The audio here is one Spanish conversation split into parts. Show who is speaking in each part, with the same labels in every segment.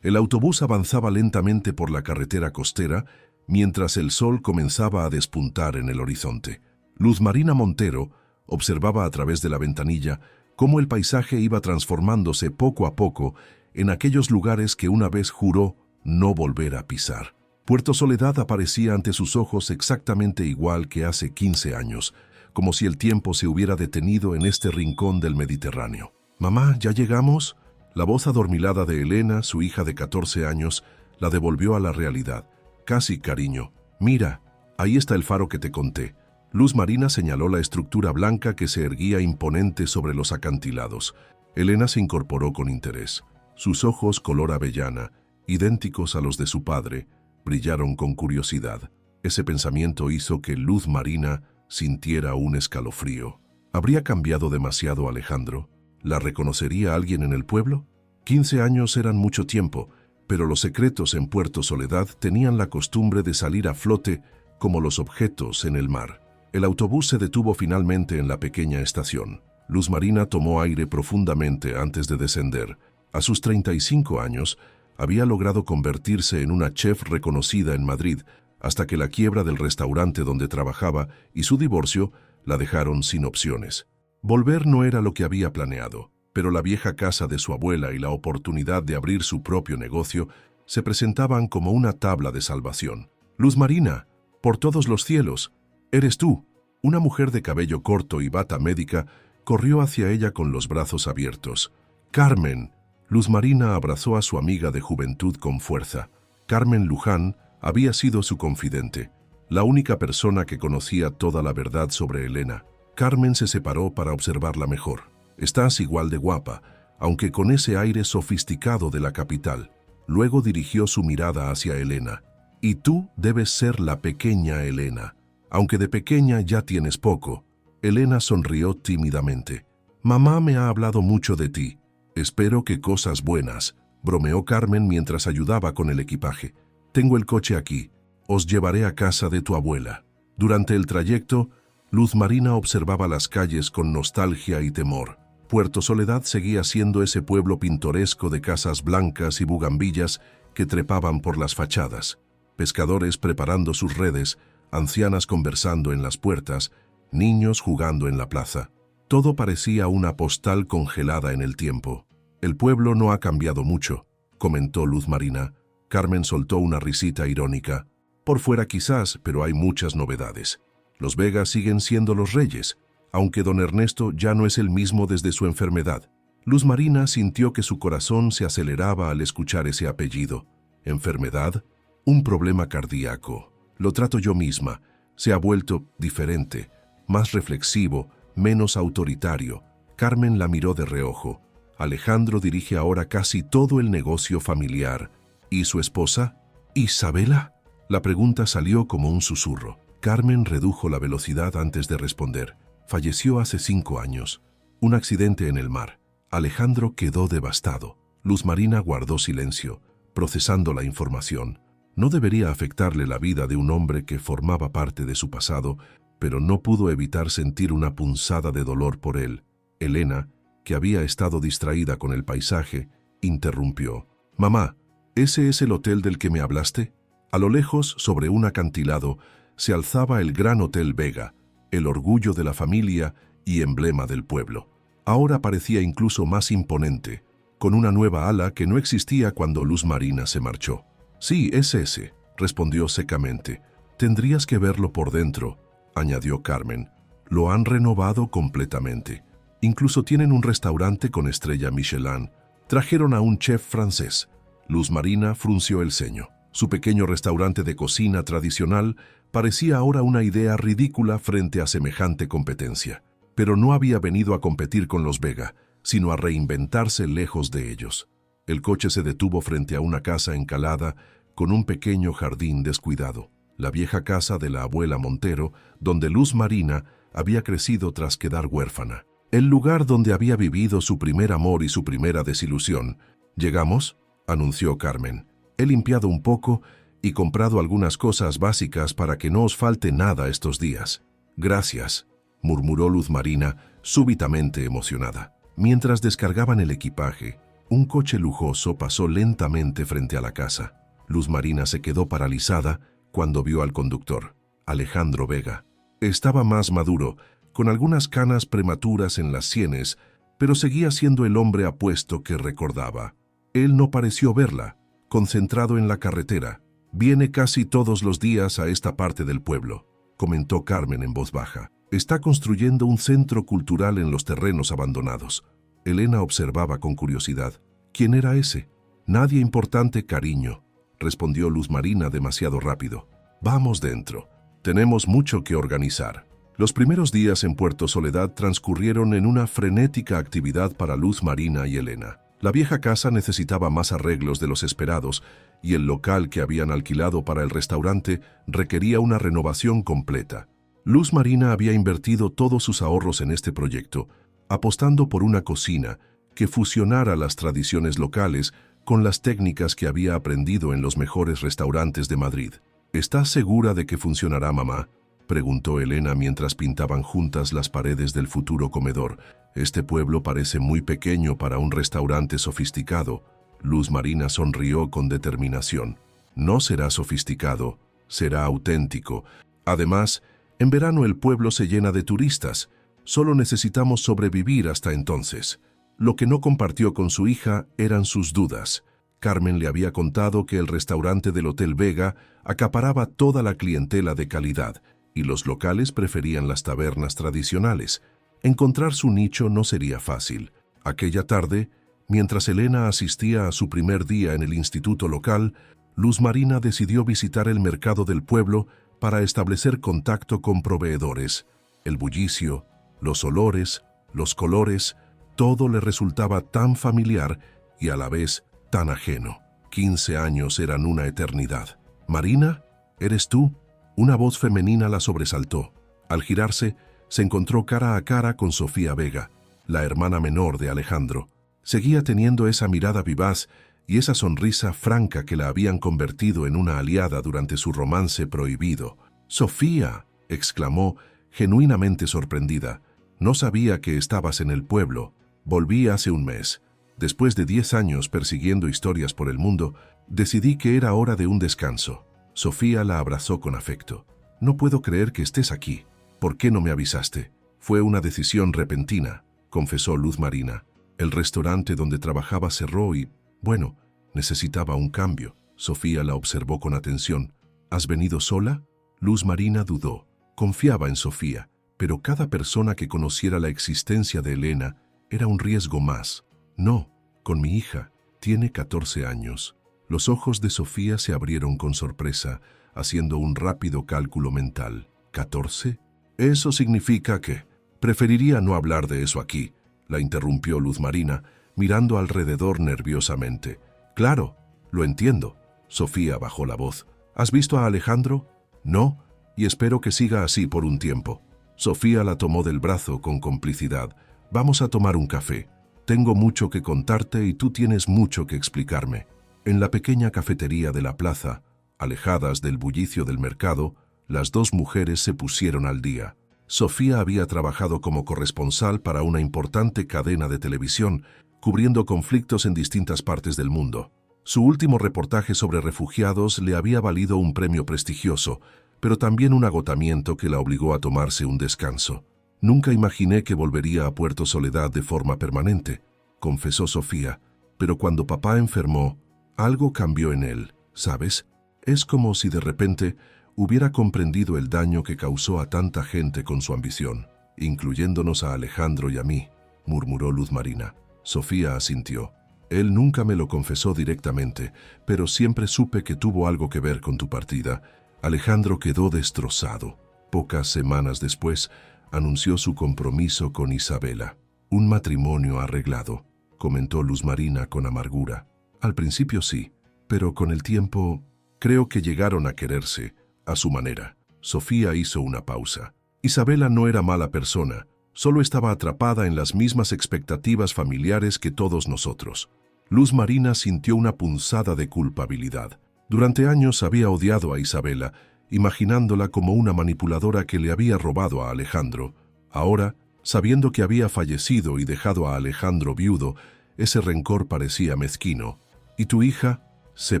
Speaker 1: El autobús avanzaba lentamente por la carretera costera mientras el sol comenzaba a despuntar en el horizonte. Luz Marina Montero observaba a través de la ventanilla cómo el paisaje iba transformándose poco a poco en aquellos lugares que una vez juró no volver a pisar. Puerto Soledad aparecía ante sus ojos exactamente igual que hace 15 años, como si el tiempo se hubiera detenido en este rincón del Mediterráneo. «Mamá, ¿ya llegamos?». La voz adormilada de Elena, su hija de 14 años, la devolvió a la realidad. «Casi, cariño. Mira, ahí está el faro que te conté». Luz Marina señaló la estructura blanca que se erguía imponente sobre los acantilados. Elena se incorporó con interés. Sus ojos color avellana, idénticos a los de su padre, brillaron con curiosidad. Ese pensamiento hizo que Luz Marina sintiera un escalofrío. ¿Habría cambiado demasiado Alejandro? ¿La reconocería alguien en el pueblo? 15 años eran mucho tiempo, pero los secretos en Puerto Soledad tenían la costumbre de salir a flote como los objetos en el mar. El autobús se detuvo finalmente en la pequeña estación. Luz Marina tomó aire profundamente antes de descender. A sus 35 años, había logrado convertirse en una chef reconocida en Madrid, hasta que la quiebra del restaurante donde trabajaba y su divorcio la dejaron sin opciones. Volver no era lo que había planeado, pero la vieja casa de su abuela y la oportunidad de abrir su propio negocio se presentaban como una tabla de salvación. «Luz Marina, por todos los cielos, eres tú». Una mujer de cabello corto y bata médica corrió hacia ella con los brazos abiertos. «Carmen». Luz Marina abrazó a su amiga de juventud con fuerza. Carmen Luján había sido su confidente, la única persona que conocía toda la verdad sobre Elena. Carmen se separó para observarla mejor. «Estás igual de guapa, aunque con ese aire sofisticado de la capital». Luego dirigió su mirada hacia Elena. «Y tú debes ser la pequeña Elena. Aunque de pequeña ya tienes poco». Elena sonrió tímidamente. «Mamá me ha hablado mucho de ti. Espero que cosas buenas», bromeó Carmen mientras ayudaba con el equipaje. «Tengo el coche aquí. Os llevaré a casa de tu abuela». Durante el trayecto, Luz Marina observaba las calles con nostalgia y temor. Puerto Soledad seguía siendo ese pueblo pintoresco de casas blancas y bugambillas que trepaban por las fachadas. Pescadores preparando sus redes, ancianas conversando en las puertas, niños jugando en la plaza. Todo parecía una postal congelada en el tiempo. «El pueblo no ha cambiado mucho», comentó Luz Marina. Carmen soltó una risita irónica. «Por fuera quizás, pero hay muchas novedades. Los Vega siguen siendo los reyes, aunque don Ernesto ya no es el mismo desde su enfermedad». Luz Marina sintió que su corazón se aceleraba al escuchar ese apellido. ¿Enfermedad? Un problema cardíaco. Lo trato yo misma. Se ha vuelto diferente, más reflexivo, menos autoritario. Carmen la miró de reojo. Alejandro dirige ahora casi todo el negocio familiar. ¿Y su esposa? ¿Isabela? La pregunta salió como un susurro. Carmen redujo la velocidad antes de responder. Falleció hace 5 años. Un accidente en el mar. Alejandro quedó devastado. Luz Marina guardó silencio, procesando la información. No debería afectarle la vida de un hombre que formaba parte de su pasado, pero no pudo evitar sentir una punzada de dolor por él. Elena, que había estado distraída con el paisaje, interrumpió. «Mamá, ¿ese es el hotel del que me hablaste?». A lo lejos, sobre un acantilado, se alzaba el Gran Hotel Vega, el orgullo de la familia y emblema del pueblo. Ahora parecía incluso más imponente, con una nueva ala que no existía cuando Luz Marina se marchó. «Sí, es ese», respondió secamente. «Tendrías que verlo por dentro», añadió Carmen. «Lo han renovado completamente. Incluso tienen un restaurante con estrella Michelin. Trajeron a un chef francés». Luz Marina frunció el ceño. Su pequeño restaurante de cocina tradicional parecía ahora una idea ridícula frente a semejante competencia. Pero no había venido a competir con los Vega, sino a reinventarse lejos de ellos. El coche se detuvo frente a una casa encalada con un pequeño jardín descuidado. La vieja casa de la abuela Montero, donde Luz Marina había crecido tras quedar huérfana. El lugar donde había vivido su primer amor y su primera desilusión. «¿Llegamos?», anunció Carmen. «He limpiado un poco y comprado algunas cosas básicas para que no os falte nada estos días». «Gracias», murmuró Luz Marina, súbitamente emocionada. Mientras descargaban el equipaje, Un coche lujoso pasó lentamente frente a la casa. Luz Marina se quedó paralizada cuando vio al conductor, Alejandro Vega. Estaba más maduro, con algunas canas prematuras en las sienes, pero seguía siendo el hombre apuesto que recordaba. Él no pareció verla, concentrado en la carretera. «Viene casi todos los días a esta parte del pueblo», comentó Carmen en voz baja. «Está construyendo un centro cultural en los terrenos abandonados». Elena observaba con curiosidad. «¿Quién era ese?» «Nadie importante, cariño», respondió Luz Marina demasiado rápido. «Vamos dentro. Tenemos mucho que organizar». Los primeros días en Puerto Soledad transcurrieron en una frenética actividad para Luz Marina y Elena. La vieja casa necesitaba más arreglos de los esperados y el local que habían alquilado para el restaurante requería una renovación completa. Luz Marina había invertido todos sus ahorros en este proyecto, apostando por una cocina que fusionara las tradiciones locales con las técnicas que había aprendido en los mejores restaurantes de Madrid. «¿Estás segura de que funcionará, mamá?», preguntó Elena mientras pintaban juntas las paredes del futuro comedor. «Este pueblo parece muy pequeño para un restaurante sofisticado». Luz Marina sonrió con determinación. «No será sofisticado, será auténtico. Además, en verano el pueblo se llena de turistas. Solo necesitamos sobrevivir hasta entonces». Lo que no compartió con su hija eran sus dudas. Carmen le había contado que el restaurante del Hotel Vega acaparaba toda la clientela de calidad y los locales preferían las tabernas tradicionales. Encontrar su nicho no sería fácil. Aquella tarde, mientras Elena asistía a su primer día en el instituto local, Luz Marina decidió visitar el mercado del pueblo para establecer contacto con proveedores. El bullicio, los olores, los colores, todo le resultaba tan familiar y a la vez tan ajeno. 15 años eran una eternidad. «Marina, ¿eres tú?». Una voz femenina la sobresaltó. Al girarse, se encontró cara a cara con Sofía Vega, la hermana menor de Alejandro. Seguía teniendo esa mirada vivaz y esa sonrisa franca que la habían convertido en una aliada durante su romance prohibido. «Sofía», exclamó, genuinamente sorprendida. «No sabía que estabas en el pueblo. Volví hace un mes. Después de 10 años persiguiendo historias por el mundo, decidí que era hora de un descanso». Sofía la abrazó con afecto. «No puedo creer que estés aquí. ¿Por qué no me avisaste?». «Fue una decisión repentina», confesó Luz Marina. «El restaurante donde trabajaba cerró y, bueno, necesitaba un cambio». Sofía la observó con atención. «¿Has venido sola?». Luz Marina dudó. Confiaba en Sofía, pero cada persona que conociera la existencia de Elena era un riesgo más. «No, con mi hija. Tiene 14 años». Los ojos de Sofía se abrieron con sorpresa, haciendo un rápido cálculo mental. «¿14? Eso significa que...». «Preferiría no hablar de eso aquí», la interrumpió Luz Marina, mirando alrededor nerviosamente. «Claro, lo entiendo». Sofía bajó la voz. «¿Has visto a Alejandro?». «No, y espero que siga así por un tiempo». Sofía la tomó del brazo con complicidad. «Vamos a tomar un café. Tengo mucho que contarte y tú tienes mucho que explicarme». En la pequeña cafetería de la plaza, alejadas del bullicio del mercado, las dos mujeres se pusieron al día. Sofía había trabajado como corresponsal para una importante cadena de televisión, cubriendo conflictos en distintas partes del mundo. Su último reportaje sobre refugiados le había valido un premio prestigioso, pero también un agotamiento que la obligó a tomarse un descanso. «Nunca imaginé que volvería a Puerto Soledad de forma permanente», confesó Sofía, «pero cuando papá enfermó, algo cambió en él, ¿sabes? Es como si de repente hubiera comprendido el daño que causó a tanta gente con su ambición, incluyéndonos a Alejandro y a mí», murmuró Luz Marina. Sofía asintió. «Él nunca me lo confesó directamente, pero siempre supe que tuvo algo que ver con tu partida». Alejandro quedó destrozado. Pocas semanas después, anunció su compromiso con Isabela. «Un matrimonio arreglado», comentó Luz Marina con amargura. «Al principio sí, pero con el tiempo creo que llegaron a quererse, a su manera». Sofía hizo una pausa. Isabela no era mala persona, solo estaba atrapada en las mismas expectativas familiares que todos nosotros. Luz Marina sintió una punzada de culpabilidad. Durante años había odiado a Isabela, imaginándola como una manipuladora que le había robado a Alejandro. Ahora, sabiendo que había fallecido y dejado a Alejandro viudo, Ese rencor parecía mezquino. ¿Y tu hija? ¿Se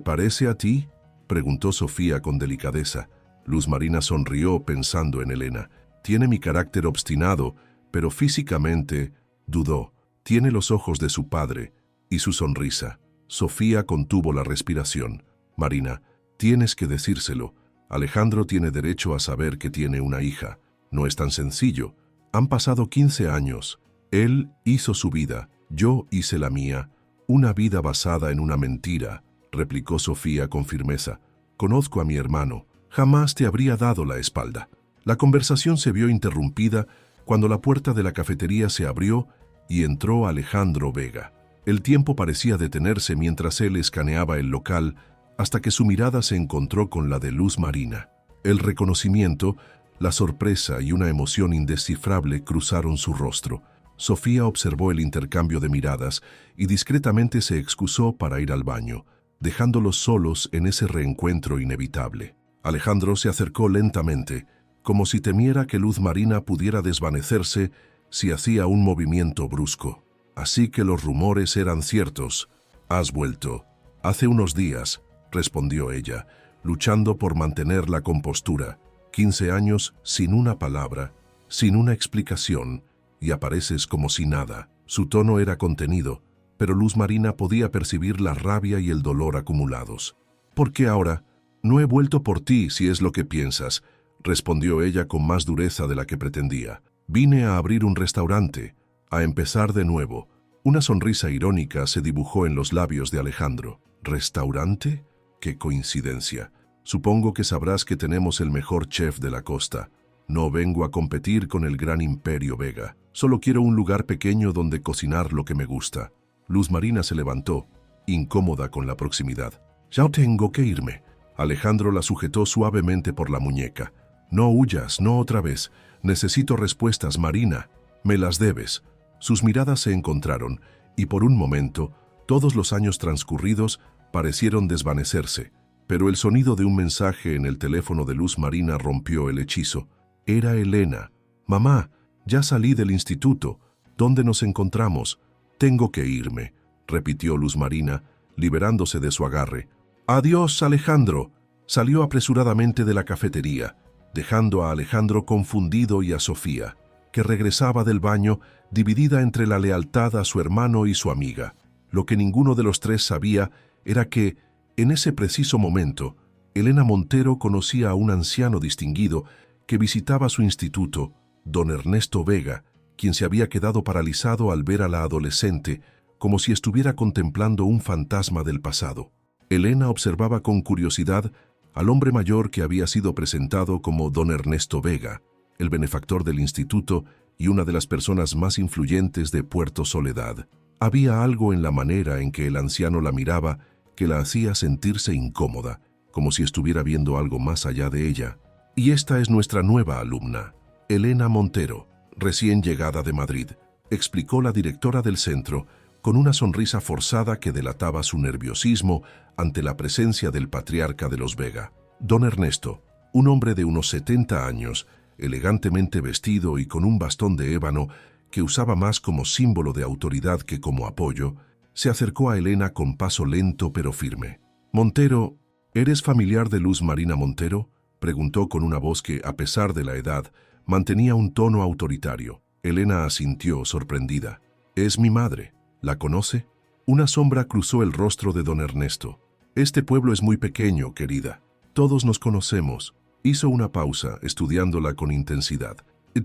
Speaker 1: parece a ti?, preguntó Sofía con delicadeza. Luz Marina sonrió pensando en Elena. Tiene mi carácter obstinado, pero físicamente, dudó. Tiene los ojos de su padre y su sonrisa. Sofía contuvo la respiración. Marina, tienes que decírselo. Alejandro tiene derecho a saber que tiene una hija. No es tan sencillo. Han pasado 15 años. Él hizo su vida, yo hice la mía. Una vida basada en una mentira, replicó Sofía con firmeza. Conozco a mi hermano. Jamás te habría dado la espalda. La conversación se vio interrumpida cuando la puerta de la cafetería se abrió y entró Alejandro Vega. El tiempo parecía detenerse mientras él escaneaba el local hasta que su mirada se encontró con la de Luz Marina. El reconocimiento, la sorpresa y una emoción indescifrable cruzaron su rostro. Sofía observó el intercambio de miradas y discretamente se excusó para ir al baño, dejándolos solos en ese reencuentro inevitable. Alejandro se acercó lentamente, como si temiera que Luz Marina pudiera desvanecerse si hacía un movimiento brusco. Así que los rumores eran ciertos. Has vuelto. Hace unos días, respondió ella, luchando por mantener la compostura. 15 años sin una palabra, sin una explicación, y apareces como si nada. Su tono era contenido, pero Luz Marina podía percibir la rabia y el dolor acumulados. ¿Por qué ahora? No he vuelto por ti, si es lo que piensas, respondió ella con más dureza de la que pretendía. Vine a abrir un restaurante, a empezar de nuevo. Una sonrisa irónica se dibujó en los labios de Alejandro. ¿Restaurante? ¡Qué coincidencia! Supongo que sabrás que tenemos el mejor chef de la costa. No vengo a competir con el gran imperio Vega. Solo quiero un lugar pequeño donde cocinar lo que me gusta. Luz Marina se levantó, incómoda con la proximidad. Ya tengo que irme. Alejandro la sujetó suavemente por la muñeca. No huyas, no otra vez. Necesito respuestas, Marina. Me las debes. Sus miradas se encontraron, y por un momento, todos los años transcurridos parecieron desvanecerse. Pero el sonido de un mensaje en el teléfono de Luz Marina rompió el hechizo. Era Elena. Mamá, ya salí del instituto. ¿Dónde nos encontramos? Tengo que irme, repitió Luz Marina, liberándose de su agarre. Adiós, Alejandro. Salió apresuradamente de la cafetería, dejando a Alejandro confundido y a Sofía, que regresaba del baño dividida entre la lealtad a su hermano y su amiga. Lo que ninguno de los tres sabía era que, en ese preciso momento, Elena Montero conocía a un anciano distinguido que visitaba su instituto, don Ernesto Vega, quien se había quedado paralizado al ver a la adolescente, como si estuviera contemplando un fantasma del pasado. Elena observaba con curiosidad al hombre mayor que había sido presentado como don Ernesto Vega, el benefactor del instituto y una de las personas más influyentes de Puerto Soledad. Había algo en la manera en que el anciano la miraba que la hacía sentirse incómoda, como si estuviera viendo algo más allá de ella. Y esta es nuestra nueva alumna, Elena Montero, recién llegada de Madrid, explicó la directora del centro, con una sonrisa forzada que delataba su nerviosismo ante la presencia del patriarca de los Vega. Don Ernesto, un hombre de unos 70 años, elegantemente vestido y con un bastón de ébano que usaba más como símbolo de autoridad que como apoyo, se acercó a Elena con paso lento pero firme. Montero, ¿eres familiar de Luz Marina Montero?, preguntó con una voz que, a pesar de la edad, mantenía un tono autoritario. Elena asintió, sorprendida. Es mi madre. ¿La conoce? Una sombra cruzó el rostro de don Ernesto. Este pueblo es muy pequeño, querida. Todos nos conocemos. Hizo una pausa, estudiándola con intensidad.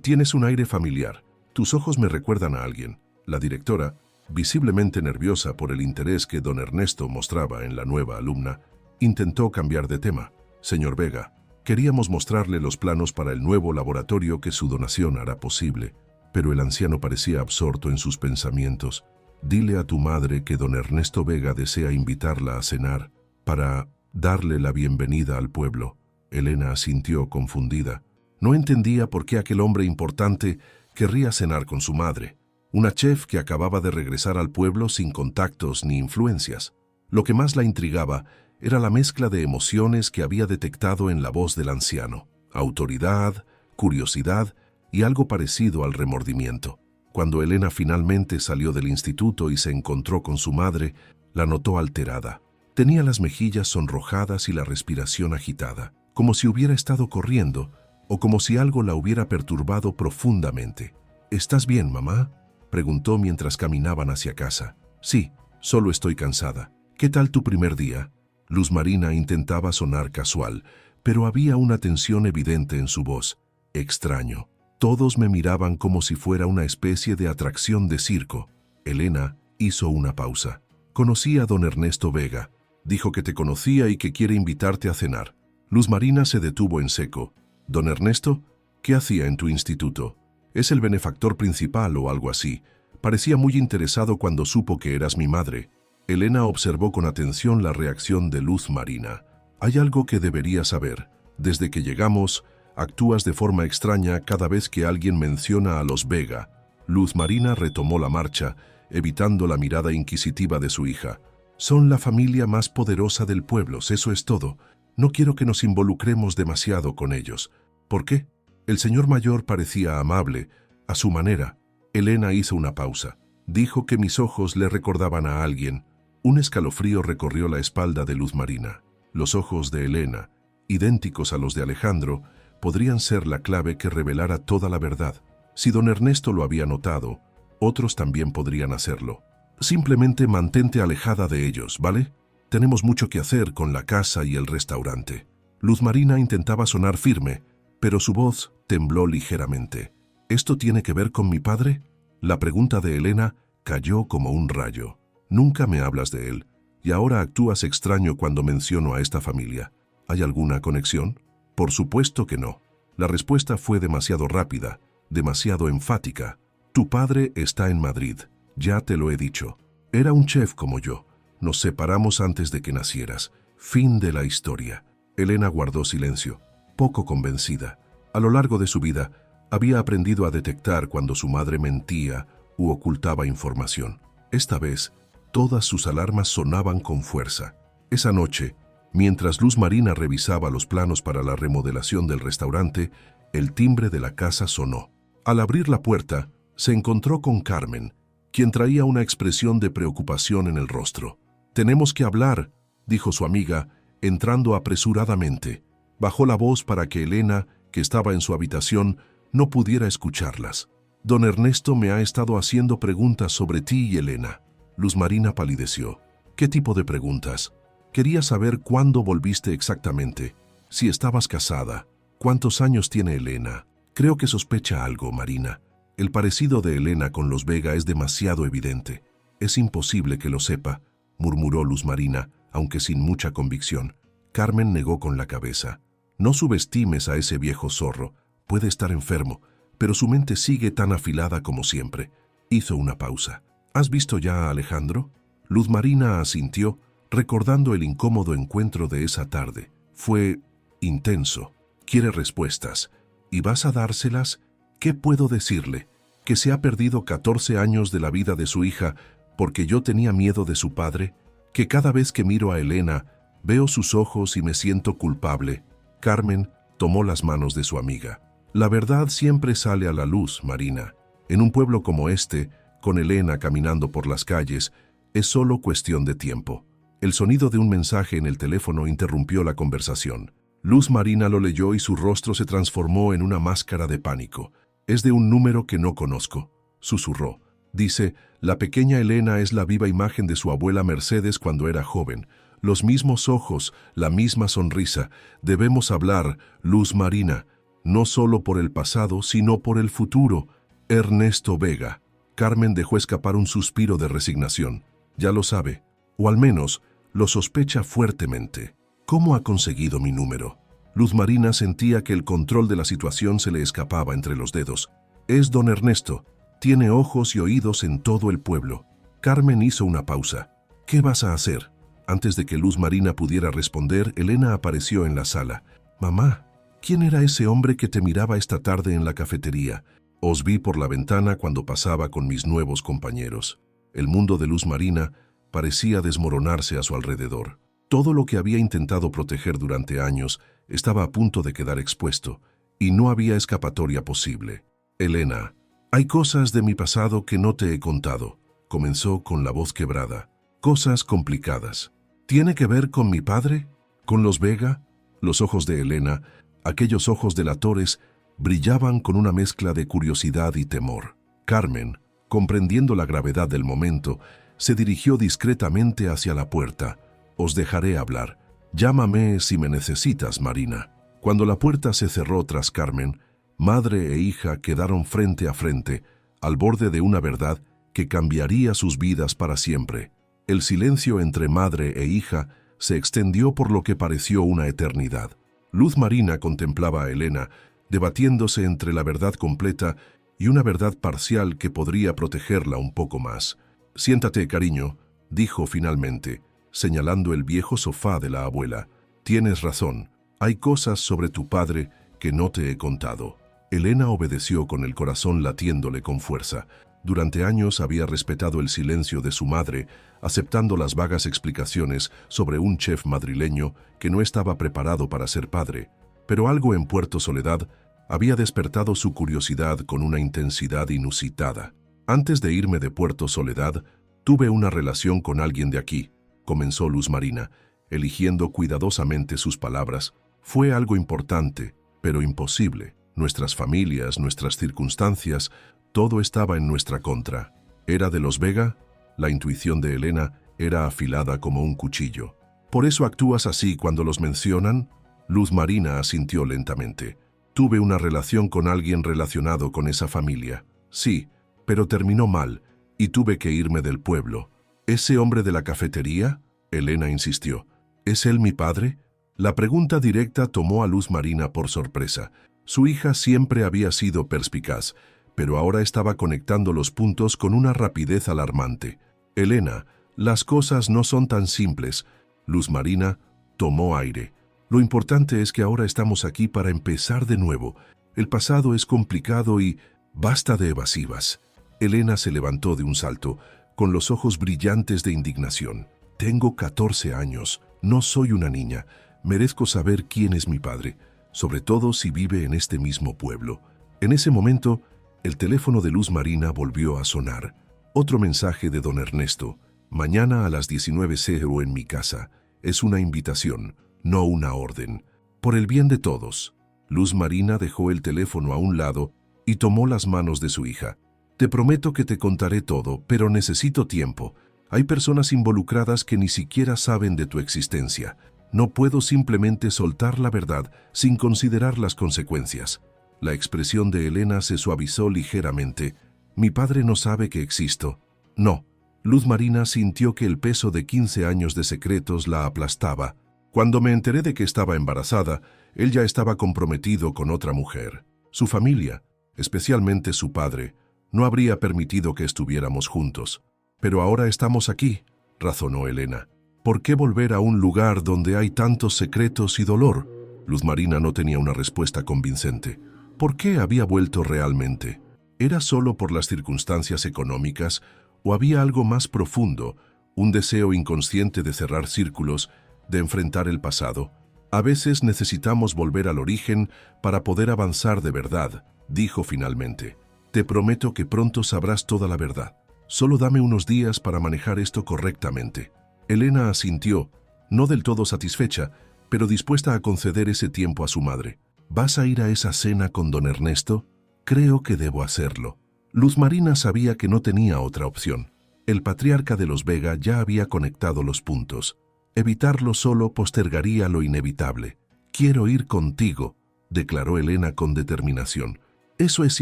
Speaker 1: Tienes un aire familiar. Tus ojos me recuerdan a alguien. La directora, visiblemente nerviosa por el interés que don Ernesto mostraba en la nueva alumna, intentó cambiar de tema. Señor Vega, queríamos mostrarle los planos para el nuevo laboratorio que su donación hará posible, pero el anciano parecía absorto en sus pensamientos. Dile a tu madre que don Ernesto Vega desea invitarla a cenar para darle la bienvenida al pueblo. Elena asintió confundida. No entendía por qué aquel hombre importante querría cenar con su madre, una chef que acababa de regresar al pueblo sin contactos ni influencias. Lo que más la intrigaba era la mezcla de emociones que había detectado en la voz del anciano: autoridad, curiosidad y algo parecido al remordimiento. Cuando Elena finalmente salió del instituto y se encontró con su madre, la notó alterada. Tenía las mejillas sonrojadas y la respiración agitada, como si hubiera estado corriendo o como si algo la hubiera perturbado profundamente. «¿Estás bien, mamá?», preguntó mientras caminaban hacia casa. «Sí, solo estoy cansada. ¿Qué tal tu primer día?». Luz Marina intentaba sonar casual, pero había una tensión evidente en su voz. «Extraño». Todos me miraban como si fuera una especie de atracción de circo. Elena hizo una pausa. «Conocí a don Ernesto Vega. Dijo que te conocía y que quiere invitarte a cenar». Luz Marina se detuvo en seco. «¿Don Ernesto? ¿Qué hacía en tu instituto? Es el benefactor principal o algo así. Parecía muy interesado cuando supo que eras mi madre». Elena observó con atención la reacción de Luz Marina. «Hay algo que deberías saber. Desde que llegamos, actúas de forma extraña cada vez que alguien menciona a los Vega». Luz Marina retomó la marcha, evitando la mirada inquisitiva de su hija. «Son la familia más poderosa del pueblo, eso es todo. No quiero que nos involucremos demasiado con ellos». «¿Por qué?». El señor mayor parecía amable, a su manera. Elena hizo una pausa. Dijo que mis ojos le recordaban a alguien. Un escalofrío recorrió la espalda de Luz Marina. Los ojos de Elena, idénticos a los de Alejandro, podrían ser la clave que revelara toda la verdad. Si don Ernesto lo había notado, otros también podrían hacerlo. «Simplemente mantente alejada de ellos, ¿vale? Tenemos mucho que hacer con la casa y el restaurante». Luz Marina intentaba sonar firme, pero su voz tembló ligeramente. «¿Esto tiene que ver con mi padre?». La pregunta de Elena cayó como un rayo. «Nunca me hablas de él, y ahora actúas extraño cuando menciono a esta familia. ¿Hay alguna conexión?». «Por supuesto que no». La respuesta fue demasiado rápida, demasiado enfática. «Tu padre está en Madrid, ya te lo he dicho. Era un chef como yo. Nos separamos antes de que nacieras. Fin de la historia». Elena guardó silencio, poco convencida. A lo largo de su vida, había aprendido a detectar cuando su madre mentía u ocultaba información. Esta vez, todas sus alarmas sonaban con fuerza. Esa noche, mientras Luz Marina revisaba los planos para la remodelación del restaurante, el timbre de la casa sonó. Al abrir la puerta, se encontró con Carmen, quien traía una expresión de preocupación en el rostro. «Tenemos que hablar», dijo su amiga, entrando apresuradamente. Bajó la voz para que Elena, que estaba en su habitación, no pudiera escucharlas. «Don Ernesto me ha estado haciendo preguntas sobre ti y Elena». Luz Marina palideció. «¿Qué tipo de preguntas?». «Quería saber cuándo volviste exactamente, si estabas casada, cuántos años tiene Elena». «Creo que sospecha algo, Marina. El parecido de Elena con los Vega es demasiado evidente. Es imposible que lo sepa», murmuró Luz Marina, aunque sin mucha convicción. Carmen negó con la cabeza. «No subestimes a ese viejo zorro. Puede estar enfermo, pero su mente sigue tan afilada como siempre». Hizo una pausa. «¿Has visto ya a Alejandro?». Luz Marina asintió, recordando el incómodo encuentro de esa tarde. Fue intenso. «Quiere respuestas. ¿Y vas a dárselas?». «¿Qué puedo decirle? ¿Que se ha perdido 14 años de la vida de su hija porque yo tenía miedo de su padre? ¿Que cada vez que miro a Elena veo sus ojos y me siento culpable?». Carmen tomó las manos de su amiga. «La verdad siempre sale a la luz, Marina. En un pueblo como este, con Elena caminando por las calles, es solo cuestión de tiempo». El sonido de un mensaje en el teléfono interrumpió la conversación. Luz Marina lo leyó y su rostro se transformó en una máscara de pánico. «Es de un número que no conozco», susurró. «Dice, la pequeña Elena es la viva imagen de su abuela Mercedes cuando era joven. Los mismos ojos, la misma sonrisa. Debemos hablar, Luz Marina, no solo por el pasado, sino por el futuro. Ernesto Vega». Carmen dejó escapar un suspiro de resignación. «Ya lo sabe, o al menos lo sospecha fuertemente». «¿Cómo ha conseguido mi número?». Luz Marina sentía que el control de la situación se le escapaba entre los dedos. «Es don Ernesto. Tiene ojos y oídos en todo el pueblo». Carmen hizo una pausa. «¿Qué vas a hacer?». Antes de que Luz Marina pudiera responder, Elena apareció en la sala. «Mamá, ¿quién era ese hombre que te miraba esta tarde en la cafetería?». «Os vi por la ventana cuando pasaba con mis nuevos compañeros». El mundo de Luz Marina parecía desmoronarse a su alrededor. Todo lo que había intentado proteger durante años estaba a punto de quedar expuesto, y no había escapatoria posible. «Elena, Hay cosas de mi pasado que no te he contado, comenzó con la voz quebrada. Cosas complicadas. ¿Tiene que ver con mi padre? ¿Con los Vega? Los ojos de Elena, aquellos ojos delatores, brillaban con una mezcla de curiosidad y temor. Carmen, comprendiendo la gravedad del momento, se dirigió discretamente hacia la puerta. Os dejaré hablar. Llámame si me necesitas, Marina. Cuando la puerta se cerró tras Carmen, madre e hija quedaron frente a frente, al borde de una verdad que cambiaría sus vidas para siempre. El silencio entre madre e hija se extendió por lo que pareció una eternidad. Luz Marina contemplaba a Elena, debatiéndose entre la verdad completa y una verdad parcial que podría protegerla un poco más. «Siéntate, cariño», dijo finalmente, señalando el viejo sofá de la abuela. «Tienes razón, hay cosas sobre tu padre que no te he contado». Elena obedeció con el corazón latiéndole con fuerza. Durante años había respetado el silencio de su madre, aceptando las vagas explicaciones sobre un chef madrileño que no estaba preparado para ser padre. Pero algo en Puerto Soledad había despertado su curiosidad con una intensidad inusitada. «Antes de irme de Puerto Soledad, tuve una relación con alguien de aquí», comenzó Luz Marina, eligiendo cuidadosamente sus palabras. «Fue algo importante, pero imposible. Nuestras familias, nuestras circunstancias, todo estaba en nuestra contra. ¿Era de los Vega?» La intuición de Elena era afilada como un cuchillo. «¿Por eso actúas así cuando los mencionan?» Luz Marina asintió lentamente. «Tuve una relación con alguien relacionado con esa familia. Sí, pero terminó mal, y tuve que irme del pueblo». «¿Ese hombre de la cafetería?» Elena insistió. «¿Es él mi padre?» La pregunta directa tomó a Luz Marina por sorpresa. Su hija siempre había sido perspicaz, pero ahora estaba conectando los puntos con una rapidez alarmante. «Elena, las cosas no son tan simples». Luz Marina tomó aire. «Lo importante es que ahora estamos aquí para empezar de nuevo. El pasado es complicado y basta de evasivas». Elena se levantó de un salto, con los ojos brillantes de indignación. «Tengo 14 años, no soy una niña. Merezco saber quién es mi padre, sobre todo si vive en este mismo pueblo». En ese momento, el teléfono de Luz Marina volvió a sonar. Otro mensaje de don Ernesto. «Mañana a las 19:00 en mi casa. Es una invitación, no una orden. Por el bien de todos». Luz Marina dejó el teléfono a un lado y tomó las manos de su hija. «Te prometo que te contaré todo, pero necesito tiempo. Hay personas involucradas que ni siquiera saben de tu existencia. No puedo simplemente soltar la verdad sin considerar las consecuencias». La expresión de Elena se suavizó ligeramente. «Mi padre no sabe que existo». «No». Luz Marina sintió que el peso de 15 años de secretos la aplastaba. «Cuando me enteré de que estaba embarazada, él ya estaba comprometido con otra mujer. Su familia, especialmente su padre, no habría permitido que estuviéramos juntos. Pero ahora estamos aquí», razonó Elena. «¿Por qué volver a un lugar donde hay tantos secretos y dolor?» Luz Marina no tenía una respuesta convincente. ¿Por qué había vuelto realmente? ¿Era solo por las circunstancias económicas o había algo más profundo, un deseo inconsciente de cerrar círculos, de enfrentar el pasado? «A veces necesitamos volver al origen para poder avanzar de verdad», dijo finalmente. «Te prometo que pronto sabrás toda la verdad. Solo dame unos días para manejar esto correctamente». Elena asintió, no del todo satisfecha, pero dispuesta a conceder ese tiempo a su madre. «¿Vas a ir a esa cena con don Ernesto?» «Creo que debo hacerlo». Luz Marina sabía que no tenía otra opción. El patriarca de los Vega ya había conectado los puntos. Evitarlo solo postergaría lo inevitable. «Quiero ir contigo», declaró Elena con determinación. «Eso es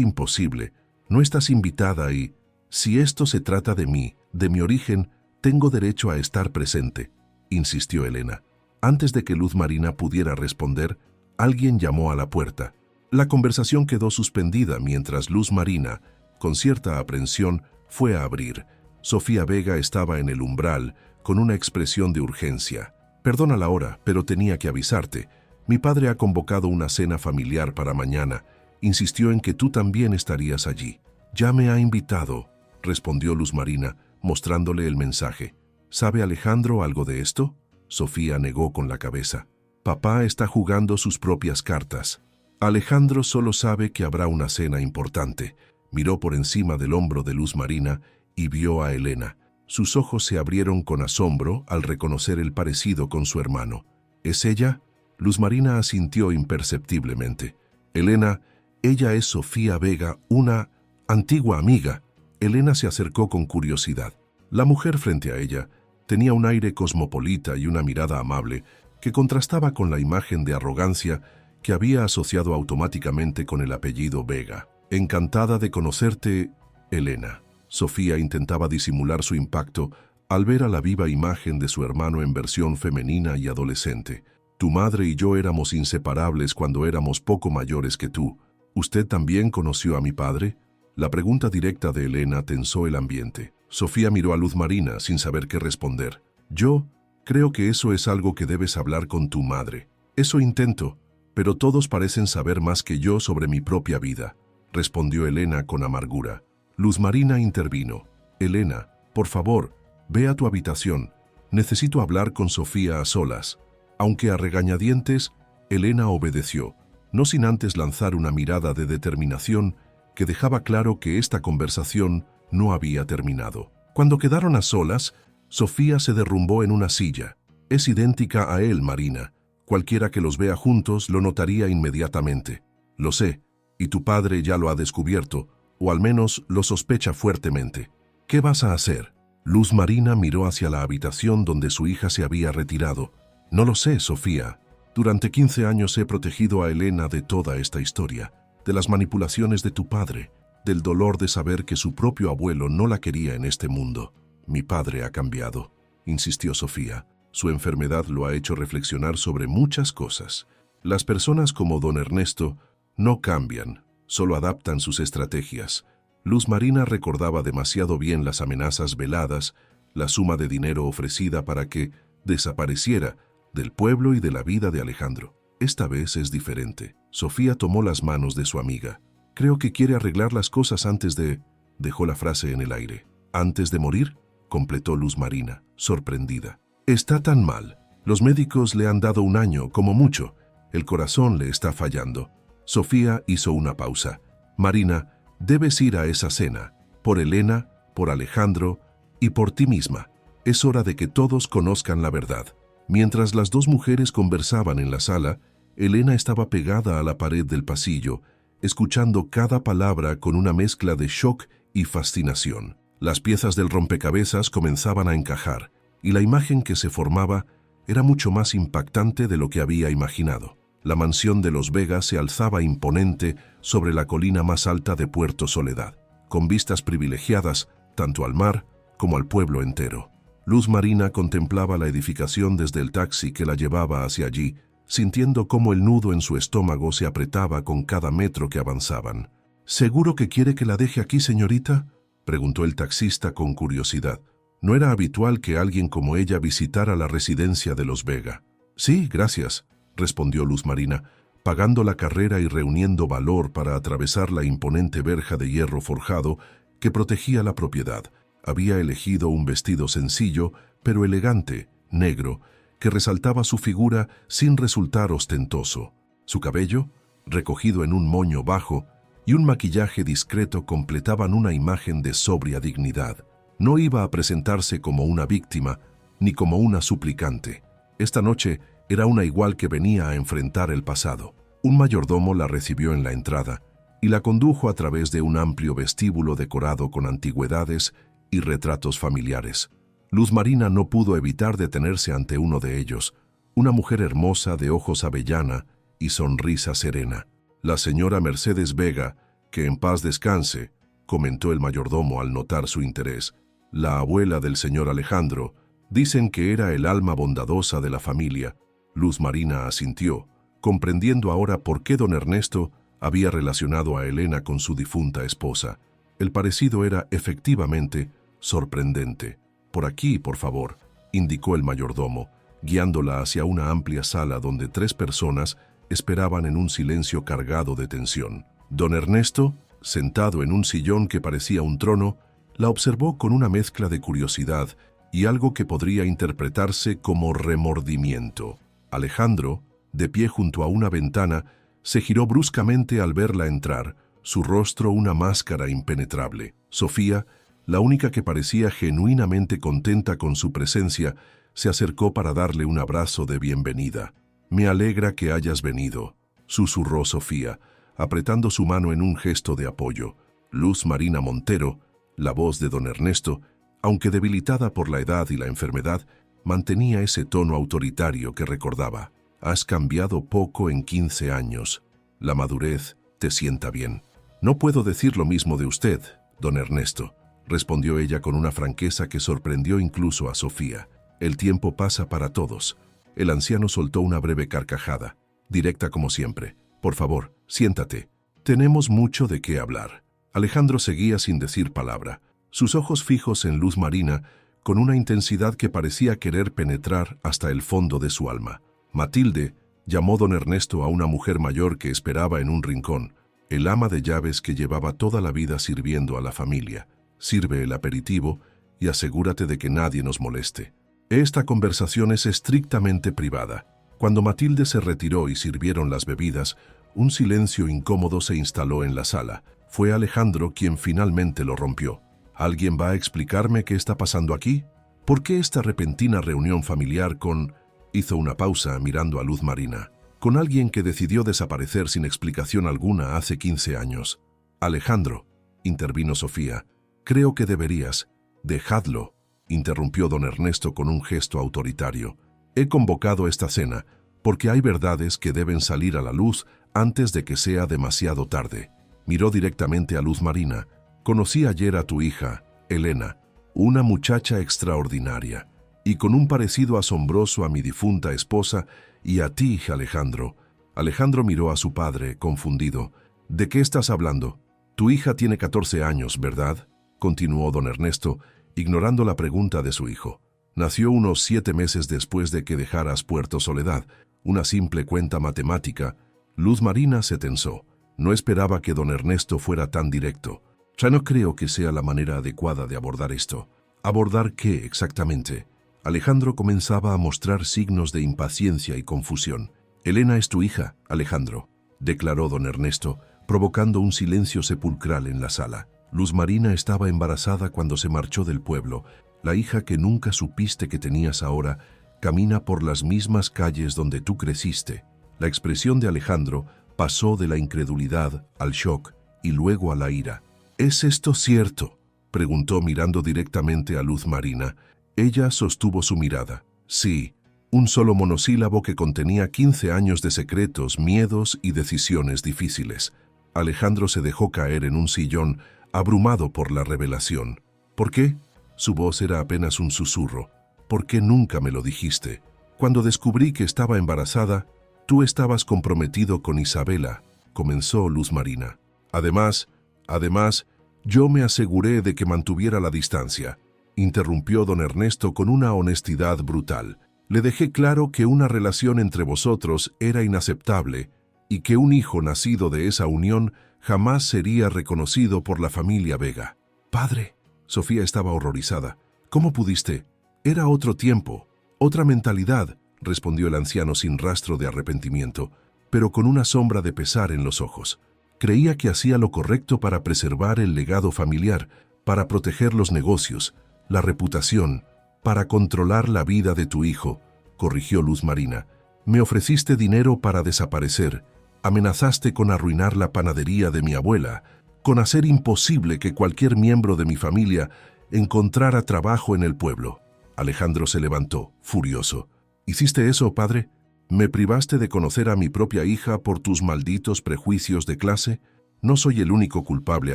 Speaker 1: imposible. No estás invitada y, si esto se trata de mí, de mi origen, tengo derecho a estar presente», insistió Elena. Antes de que Luz Marina pudiera responder, alguien llamó a la puerta. La conversación quedó suspendida mientras Luz Marina, con cierta aprensión, fue a abrir. Sofía Vega estaba en el umbral, con una expresión de urgencia. «Perdona la hora, pero tenía que avisarte. Mi padre ha convocado una cena familiar para mañana. Insistió en que tú también estarías allí». «Ya me ha invitado», respondió Luz Marina, mostrándole el mensaje. «¿Sabe Alejandro algo de esto?» Sofía negó con la cabeza. «Papá está jugando sus propias cartas. Alejandro solo sabe que habrá una cena importante. Miró por encima del hombro de Luz Marina y vio a Elena. Sus ojos se abrieron con asombro al reconocer el parecido con su hermano. ¿Es ella? Luz Marina asintió imperceptiblemente. Elena, ella es Sofía Vega, una antigua amiga. Elena se acercó con curiosidad. La mujer frente a ella tenía un aire cosmopolita y una mirada amable que contrastaba con la imagen de arrogancia que había asociado automáticamente con el apellido Vega. Encantada de conocerte, Elena. Sofía intentaba disimular su impacto al ver a la viva imagen de su hermano en versión femenina y adolescente. Tu madre y yo éramos inseparables cuando éramos poco mayores que tú. ¿Usted también conoció a mi padre? La pregunta directa de Elena tensó el ambiente. Sofía miró a Luz Marina sin saber qué responder. Yo creo que eso es algo que debes hablar con tu madre. Eso intento, pero todos parecen saber más que yo sobre mi propia vida, respondió Elena con amargura. Luz Marina intervino. Elena, por favor, ve a tu habitación. Necesito hablar con Sofía a solas. Aunque a regañadientes, Elena obedeció, no sin antes lanzar una mirada de determinación que dejaba claro que esta conversación no había terminado. Cuando quedaron a solas, Sofía se derrumbó en una silla. Es idéntica a él, Marina. Cualquiera que los vea juntos lo notaría inmediatamente. Lo sé, y tu padre ya lo ha descubierto, o al menos lo sospecha fuertemente. ¿Qué vas a hacer? Luz Marina miró hacia la habitación donde su hija se había retirado. No lo sé, Sofía. Durante 15 años he protegido a Elena de toda esta historia, de las manipulaciones de tu padre, del dolor de saber que su propio abuelo no la quería en este mundo. Mi padre ha cambiado, insistió Sofía. Su enfermedad lo ha hecho reflexionar sobre muchas cosas. Las personas como don Ernesto no cambian, solo adaptan sus estrategias. Luz Marina recordaba demasiado bien las amenazas veladas, la suma de dinero ofrecida para que desapareciera del pueblo y de la vida de Alejandro. Esta vez es diferente. Sofía tomó las manos de su amiga. Creo que quiere arreglar las cosas antes de... Dejó la frase en el aire. ¿Antes de morir? Completó Luz Marina, sorprendida. Está tan mal. Los médicos le han dado un año, como mucho. El corazón le está fallando. Sofía hizo una pausa. Marina, debes ir a esa cena. Por Elena, por Alejandro y por ti misma. Es hora de que todos conozcan la verdad. Mientras las dos mujeres conversaban en la sala, Elena estaba pegada a la pared del pasillo, escuchando cada palabra con una mezcla de shock y fascinación. Las piezas del rompecabezas comenzaban a encajar, y la imagen que se formaba era mucho más impactante de lo que había imaginado. La mansión de los Vega se alzaba imponente sobre la colina más alta de Puerto Soledad, con vistas privilegiadas tanto al mar como al pueblo entero. Luz Marina contemplaba la edificación desde el taxi que la llevaba hacia allí, sintiendo cómo el nudo en su estómago se apretaba con cada metro que avanzaban. ¿Seguro que quiere que la deje aquí, señorita?, preguntó el taxista con curiosidad. No era habitual que alguien como ella visitara la residencia de los Vega. Sí, gracias, respondió Luz Marina, pagando la carrera y reuniendo valor para atravesar la imponente verja de hierro forjado que protegía la propiedad. Había elegido un vestido sencillo, pero elegante, negro, que resaltaba su figura sin resultar ostentoso. Su cabello, recogido en un moño bajo, y un maquillaje discreto completaban una imagen de sobria dignidad. No iba a presentarse como una víctima, ni como una suplicante. Esta noche era una igual que venía a enfrentar el pasado. Un mayordomo la recibió en la entrada y la condujo a través de un amplio vestíbulo decorado con antigüedades y retratos familiares. Luz Marina no pudo evitar detenerse ante uno de ellos, una mujer hermosa de ojos avellana y sonrisa serena. La señora Mercedes Vega, que en paz descanse, comentó el mayordomo al notar su interés. La abuela del señor Alejandro, dicen que era el alma bondadosa de la familia. Luz Marina asintió, comprendiendo ahora por qué don Ernesto había relacionado a Elena con su difunta esposa. El parecido era efectivamente sorprendente. Por aquí, por favor, indicó el mayordomo, guiándola hacia una amplia sala donde 3 personas esperaban en un silencio cargado de tensión. Don Ernesto, sentado en un sillón que parecía un trono, la observó con una mezcla de curiosidad y algo que podría interpretarse como remordimiento. Alejandro, de pie junto a una ventana, se giró bruscamente al verla entrar, su rostro una máscara impenetrable. Sofía, la única que parecía genuinamente contenta con su presencia, se acercó para darle un abrazo de bienvenida. «Me alegra que hayas venido», susurró Sofía, apretando su mano en un gesto de apoyo. Luz Marina Montero, la voz de don Ernesto, aunque debilitada por la edad y la enfermedad, mantenía ese tono autoritario que recordaba. «Has cambiado poco en 15 años. La madurez te sienta bien». «No puedo decir lo mismo de usted, don Ernesto», respondió ella con una franqueza que sorprendió incluso a Sofía. «El tiempo pasa para todos». El anciano soltó una breve carcajada, directa como siempre. «Por favor, siéntate. Tenemos mucho de qué hablar». Alejandro seguía sin decir palabra, sus ojos fijos en Luz Marina, con una intensidad que parecía querer penetrar hasta el fondo de su alma. «Matilde», llamó don Ernesto a una mujer mayor que esperaba en un rincón, el ama de llaves que llevaba toda la vida sirviendo a la familia. «Sirve el aperitivo y asegúrate de que nadie nos moleste. Esta conversación es estrictamente privada». Cuando Matilde se retiró y sirvieron las bebidas, un silencio incómodo se instaló en la sala. Fue Alejandro quien finalmente lo rompió. «¿Alguien va a explicarme qué está pasando aquí? ¿Por qué esta repentina reunión familiar con...?» Hizo una pausa mirando a Luz Marina. «Con alguien que decidió desaparecer sin explicación alguna hace 15 años». «Alejandro», intervino Sofía, «creo que deberías...». «Dejadlo», interrumpió don Ernesto con un gesto autoritario. «He convocado esta cena porque hay verdades que deben salir a la luz antes de que sea demasiado tarde». Miró directamente a Luz Marina. «Conocí ayer a tu hija, Elena, una muchacha extraordinaria, y con un parecido asombroso a mi difunta esposa y a ti, Alejandro». Alejandro miró a su padre, confundido. «¿De qué estás hablando? Tu hija tiene 14 años, ¿verdad?», continuó don Ernesto, ignorando la pregunta de su hijo. «Nació unos 7 meses después de que dejaras Puerto Soledad. Una simple cuenta matemática». Luz Marina se tensó. No esperaba que don Ernesto fuera tan directo. «Ya no creo que sea la manera adecuada de abordar esto». «¿Abordar qué exactamente?». Alejandro comenzaba a mostrar signos de impaciencia y confusión. «Elena es tu hija, Alejandro», declaró don Ernesto, provocando un silencio sepulcral en la sala. «Luz Marina estaba embarazada cuando se marchó del pueblo. La hija que nunca supiste que tenías ahora camina por las mismas calles donde tú creciste». La expresión de Alejandro pasó de la incredulidad al shock y luego a la ira. «¿Es esto cierto?», preguntó mirando directamente a Luz Marina. Ella sostuvo su mirada. «Sí», un solo monosílabo que contenía 15 años de secretos, miedos y decisiones difíciles. Alejandro se dejó caer en un sillón, abrumado por la revelación. «¿Por qué?». Su voz era apenas un susurro. «¿Por qué nunca me lo dijiste? Cuando descubrí que estaba embarazada, tú estabas comprometido con Isabela», comenzó Luz Marina. Además, yo me aseguré de que mantuviera la distancia», interrumpió don Ernesto con una honestidad brutal. «Le dejé claro que una relación entre vosotros era inaceptable y que un hijo nacido de esa unión jamás sería reconocido por la familia Vega». «Padre», Sofía estaba horrorizada. «¿Cómo pudiste? Era otro tiempo, otra mentalidad», respondió el anciano sin rastro de arrepentimiento, pero con una sombra de pesar en los ojos. «Creía que hacía lo correcto para preservar el legado familiar, para proteger los negocios, la reputación, para controlar la vida de tu hijo», corrigió Luz Marina. «Me ofreciste dinero para desaparecer, amenazaste con arruinar la panadería de mi abuela, con hacer imposible que cualquier miembro de mi familia encontrara trabajo en el pueblo». Alejandro se levantó, furioso. «¿Hiciste eso, padre? ¿Me privaste de conocer a mi propia hija por tus malditos prejuicios de clase? No soy el único culpable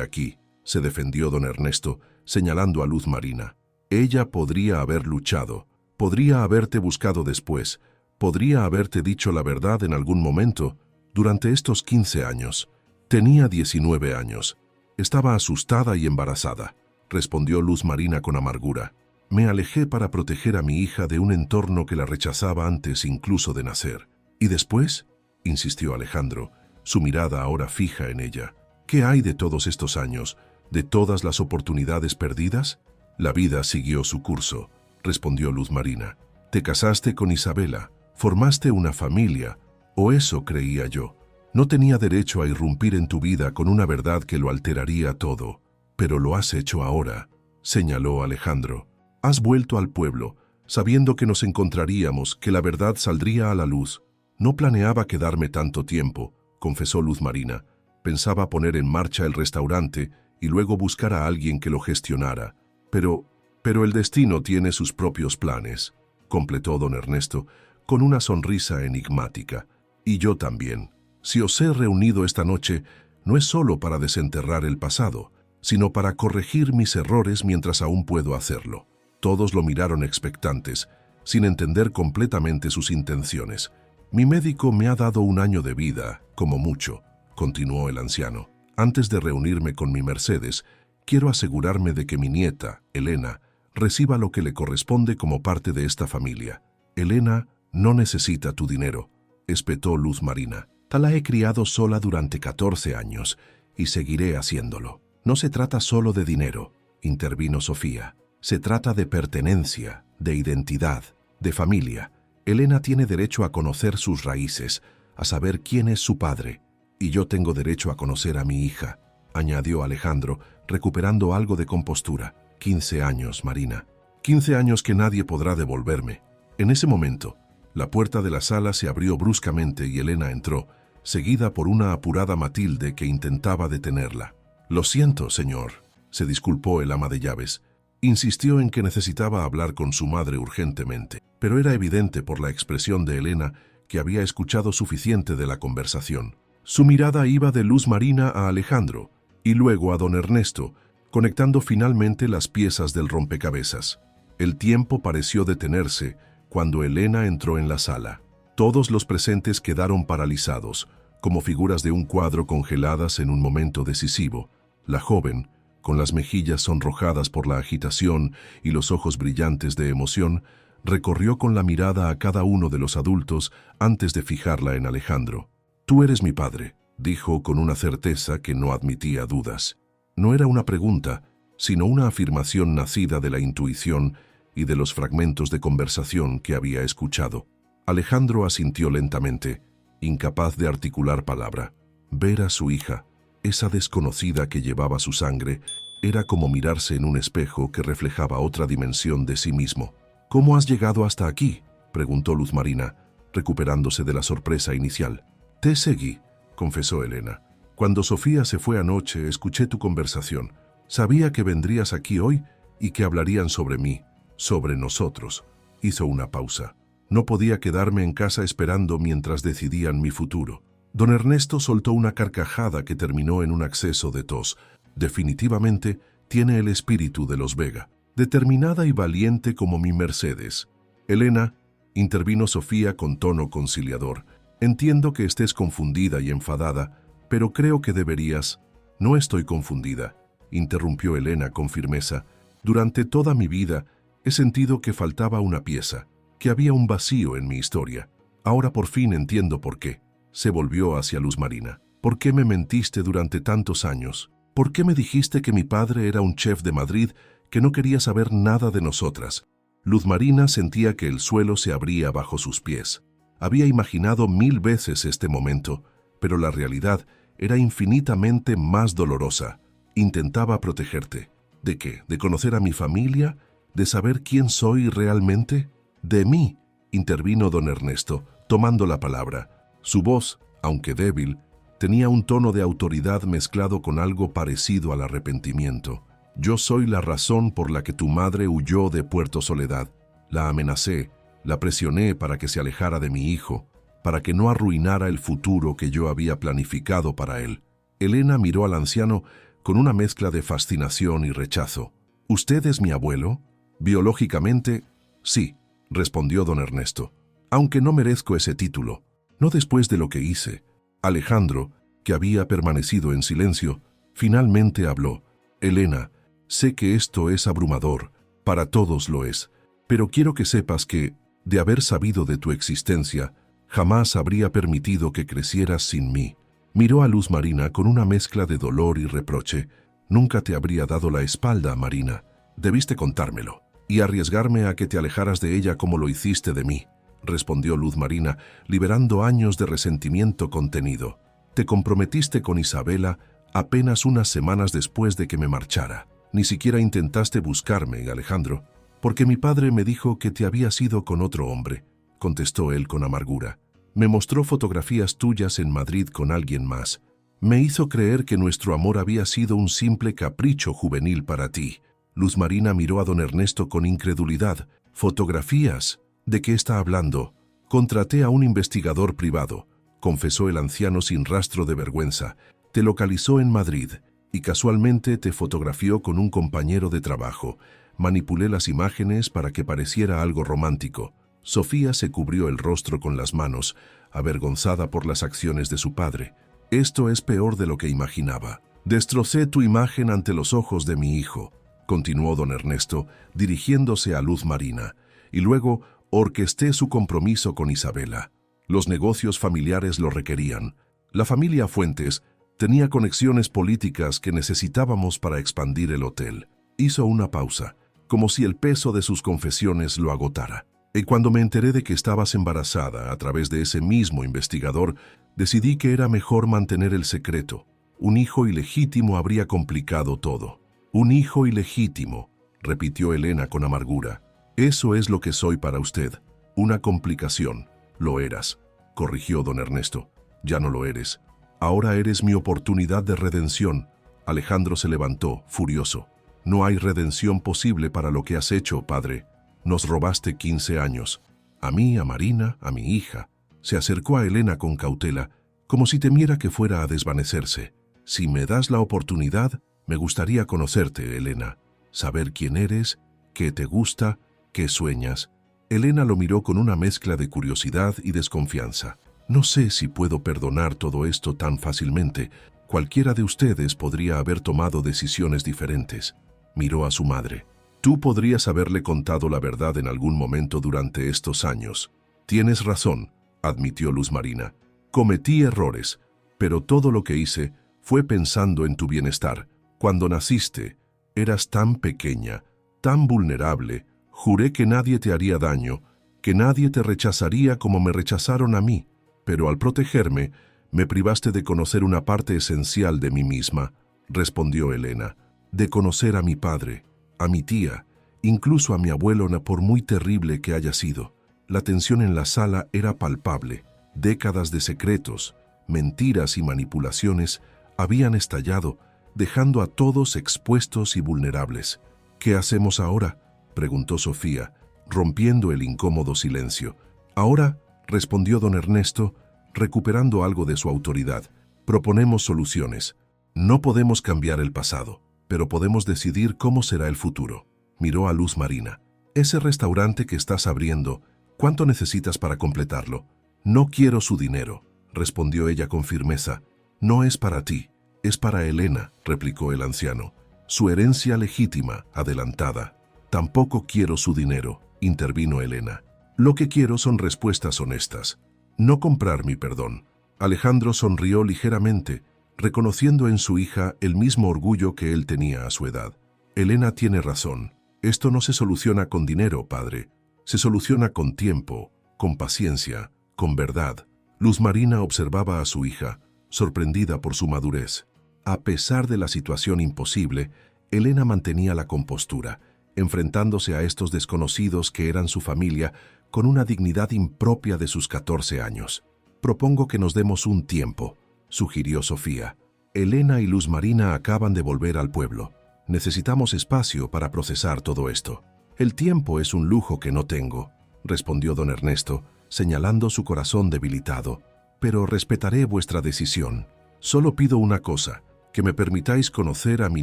Speaker 1: aquí», se defendió don Ernesto, señalando a Luz Marina. «Ella podría haber luchado, podría haberte buscado después, podría haberte dicho la verdad en algún momento. Durante estos 15 años, tenía 19 años. Estaba asustada y embarazada», respondió Luz Marina con amargura. «Me alejé para proteger a mi hija de un entorno que la rechazaba antes incluso de nacer». «¿Y después?», insistió Alejandro, su mirada ahora fija en ella. «¿Qué hay de todos estos años, de todas las oportunidades perdidas?». «La vida siguió su curso», respondió Luz Marina. «Te casaste con Isabela, formaste una familia, o eso creía yo. No tenía derecho a irrumpir en tu vida con una verdad que lo alteraría todo. Pero lo has hecho ahora, señaló Alejandro. Has vuelto al pueblo, sabiendo que nos encontraríamos, que la verdad saldría a la luz. No planeaba quedarme tanto tiempo, confesó Luz Marina. Pensaba poner en marcha el restaurante y luego buscar a alguien que lo gestionara. Pero el destino tiene sus propios planes, completó don Ernesto, con una sonrisa enigmática. Y yo también. Si os he reunido esta noche, no es solo para desenterrar el pasado, sino para corregir mis errores mientras aún puedo hacerlo. Todos lo miraron expectantes, sin entender completamente sus intenciones. Mi médico me ha dado 1 año de vida, como mucho, continuó el anciano. Antes de reunirme con mi Mercedes, quiero asegurarme de que mi nieta, Elena, reciba lo que le corresponde como parte de esta familia. Elena no necesita tu dinero, espetó Luz Marina. La he criado sola durante 14 años y seguiré haciéndolo. No se trata solo de dinero, intervino Sofía. Se trata de pertenencia, de identidad, de familia. Elena tiene derecho a conocer sus raíces, a saber quién es su padre, y yo tengo derecho a conocer a mi hija, añadió Alejandro, recuperando algo de compostura. 15 años, Marina. 15 años que nadie podrá devolverme. En ese momento, la puerta de la sala se abrió bruscamente y Elena entró, seguida por una apurada Matilde que intentaba detenerla. «Lo siento, señor», se disculpó el ama de llaves. Insistió en que necesitaba hablar con su madre urgentemente, pero era evidente por la expresión de Elena que había escuchado suficiente de la conversación. Su mirada iba de Luz Marina a Alejandro y luego a don Ernesto, conectando finalmente las piezas del rompecabezas. El tiempo pareció detenerse cuando Elena entró en la sala. Todos los presentes quedaron paralizados, como figuras de un cuadro congeladas en un momento decisivo. La joven, con las mejillas sonrojadas por la agitación y los ojos brillantes de emoción, recorrió con la mirada a cada uno de los adultos antes de fijarla en Alejandro. «Tú eres mi padre», dijo con una certeza que no admitía dudas. No era una pregunta, sino una afirmación nacida de la intuición y de los fragmentos de conversación que había escuchado. Alejandro asintió lentamente, incapaz de articular palabra. Ver a su hija, esa desconocida que llevaba su sangre, era como mirarse en un espejo que reflejaba otra dimensión de sí mismo. «¿Cómo has llegado hasta aquí?», preguntó Luz Marina, recuperándose de la sorpresa inicial. «Te seguí», confesó Elena. «Cuando Sofía se fue anoche, escuché tu conversación. Sabía que vendrías aquí hoy y que hablarían sobre mí, sobre nosotros». Hizo una pausa. No podía quedarme en casa esperando mientras decidían mi futuro. Don Ernesto soltó una carcajada que terminó en un acceso de tos. Definitivamente tiene el espíritu de los Vega, determinada y valiente como mi Mercedes. «Elena», intervino Sofía con tono conciliador, «entiendo que estés confundida y enfadada, pero creo que deberías». «No estoy confundida», interrumpió Elena con firmeza. «Durante toda mi vida he sentido que faltaba una pieza, que había un vacío en mi historia. Ahora por fin entiendo por qué». Se volvió hacia Luz Marina. «¿Por qué me mentiste durante tantos años? ¿Por qué me dijiste que mi padre era un chef de Madrid que no quería saber nada de nosotras?» Luz Marina sentía que el suelo se abría bajo sus pies. Había imaginado 1000 veces este momento, pero la realidad era infinitamente más dolorosa. Intentaba protegerte. ¿De qué? ¿De conocer a mi familia? ¿De saber quién soy realmente? «De mí», intervino don Ernesto, tomando la palabra. Su voz, aunque débil, tenía un tono de autoridad mezclado con algo parecido al arrepentimiento. «Yo soy la razón por la que tu madre huyó de Puerto Soledad. La amenacé, la presioné para que se alejara de mi hijo, para que no arruinara el futuro que yo había planificado para él». Elena miró al anciano con una mezcla de fascinación y rechazo. «¿Usted es mi abuelo?» «Biológicamente, sí», respondió don Ernesto, «aunque no merezco ese título. No después de lo que hice». Alejandro, que había permanecido en silencio, finalmente habló. «Elena, sé que esto es abrumador, para todos lo es, pero quiero que sepas que, de haber sabido de tu existencia, jamás habría permitido que crecieras sin mí». Miró a Luz Marina con una mezcla de dolor y reproche. «Nunca te habría dado la espalda, Marina. Debiste contármelo y arriesgarme a que te alejaras de ella como lo hiciste de mí», respondió Luz Marina, liberando años de resentimiento contenido. Te comprometiste con Isabela apenas unas semanas después de que me marchara. Ni siquiera intentaste buscarme, Alejandro, porque mi padre me dijo que te habías ido con otro hombre, contestó él con amargura. Me mostró fotografías tuyas en Madrid con alguien más. Me hizo creer que nuestro amor había sido un simple capricho juvenil para ti. Luz Marina miró a don Ernesto con incredulidad. ¿Fotografías? ¿De qué está hablando? Contraté a un investigador privado, confesó el anciano sin rastro de vergüenza. Te localizó en Madrid y casualmente te fotografió con un compañero de trabajo. Manipulé las imágenes para que pareciera algo romántico. Sofía se cubrió el rostro con las manos, avergonzada por las acciones de su padre. Esto es peor de lo que imaginaba. Destrocé tu imagen ante los ojos de mi hijo, continuó don Ernesto, dirigiéndose a Luz Marina, y luego orquesté su compromiso con Isabela. Los negocios familiares lo requerían. La familia Fuentes tenía conexiones políticas que necesitábamos para expandir el hotel. Hizo una pausa, como si el peso de sus confesiones lo agotara. Y cuando me enteré de que estabas embarazada a través de ese mismo investigador, decidí que era mejor mantener el secreto. Un hijo ilegítimo habría complicado todo. Un hijo ilegítimo, repitió Elena con amargura. Eso es lo que soy para usted. Una complicación. Lo eras, corrigió don Ernesto. Ya no lo eres. Ahora eres mi oportunidad de redención. Alejandro se levantó, furioso. No hay redención posible para lo que has hecho, padre. Nos robaste 15 años. A mí, a Marina, a mi hija. Se acercó a Elena con cautela, como si temiera que fuera a desvanecerse. Si me das la oportunidad, me gustaría conocerte, Elena. Saber quién eres, qué te gusta, qué sueñas. Elena lo miró con una mezcla de curiosidad y desconfianza. No sé si puedo perdonar todo esto tan fácilmente. Cualquiera de ustedes podría haber tomado decisiones diferentes. Miró a su madre. Tú podrías haberle contado la verdad en algún momento durante estos años. Tienes razón, admitió Luz Marina. Cometí errores, pero todo lo que hice fue pensando en tu bienestar. Cuando naciste, eras tan pequeña, tan vulnerable. Juré que nadie te haría daño, que nadie te rechazaría como me rechazaron a mí. Pero al protegerme, me privaste de conocer una parte esencial de mí misma, respondió Elena. De conocer a mi padre, a mi tía, incluso a mi abuelo, por muy terrible que haya sido. La tensión en la sala era palpable. Décadas de secretos, mentiras y manipulaciones habían estallado, dejando a todos expuestos y vulnerables. ¿Qué hacemos ahora?, preguntó Sofía, rompiendo el incómodo silencio. Ahora, respondió don Ernesto, recuperando algo de su autoridad, proponemos soluciones. No podemos cambiar el pasado, pero podemos decidir cómo será el futuro. Miró a Luz Marina. Ese restaurante que estás abriendo, ¿cuánto necesitas para completarlo? No quiero su dinero, respondió ella con firmeza. No es para ti, es para Elena, replicó el anciano. Su herencia legítima, adelantada. Tampoco quiero su dinero, intervino Elena. Lo que quiero son respuestas honestas. No comprar mi perdón. Alejandro sonrió ligeramente, reconociendo en su hija el mismo orgullo que él tenía a su edad. Elena tiene razón. Esto no se soluciona con dinero, padre. Se soluciona con tiempo, con paciencia, con verdad. Luz Marina observaba a su hija, sorprendida por su madurez. A pesar de la situación imposible, Elena mantenía la compostura, enfrentándose a estos desconocidos que eran su familia con una dignidad impropia de sus 14 años. Propongo que nos demos un tiempo, sugirió Sofía. Elena y Luz Marina acaban de volver al pueblo. Necesitamos espacio para procesar todo esto. El tiempo es un lujo que no tengo, respondió don Ernesto, señalando su corazón debilitado. Pero respetaré vuestra decisión. Solo pido una cosa, que me permitáis conocer a mi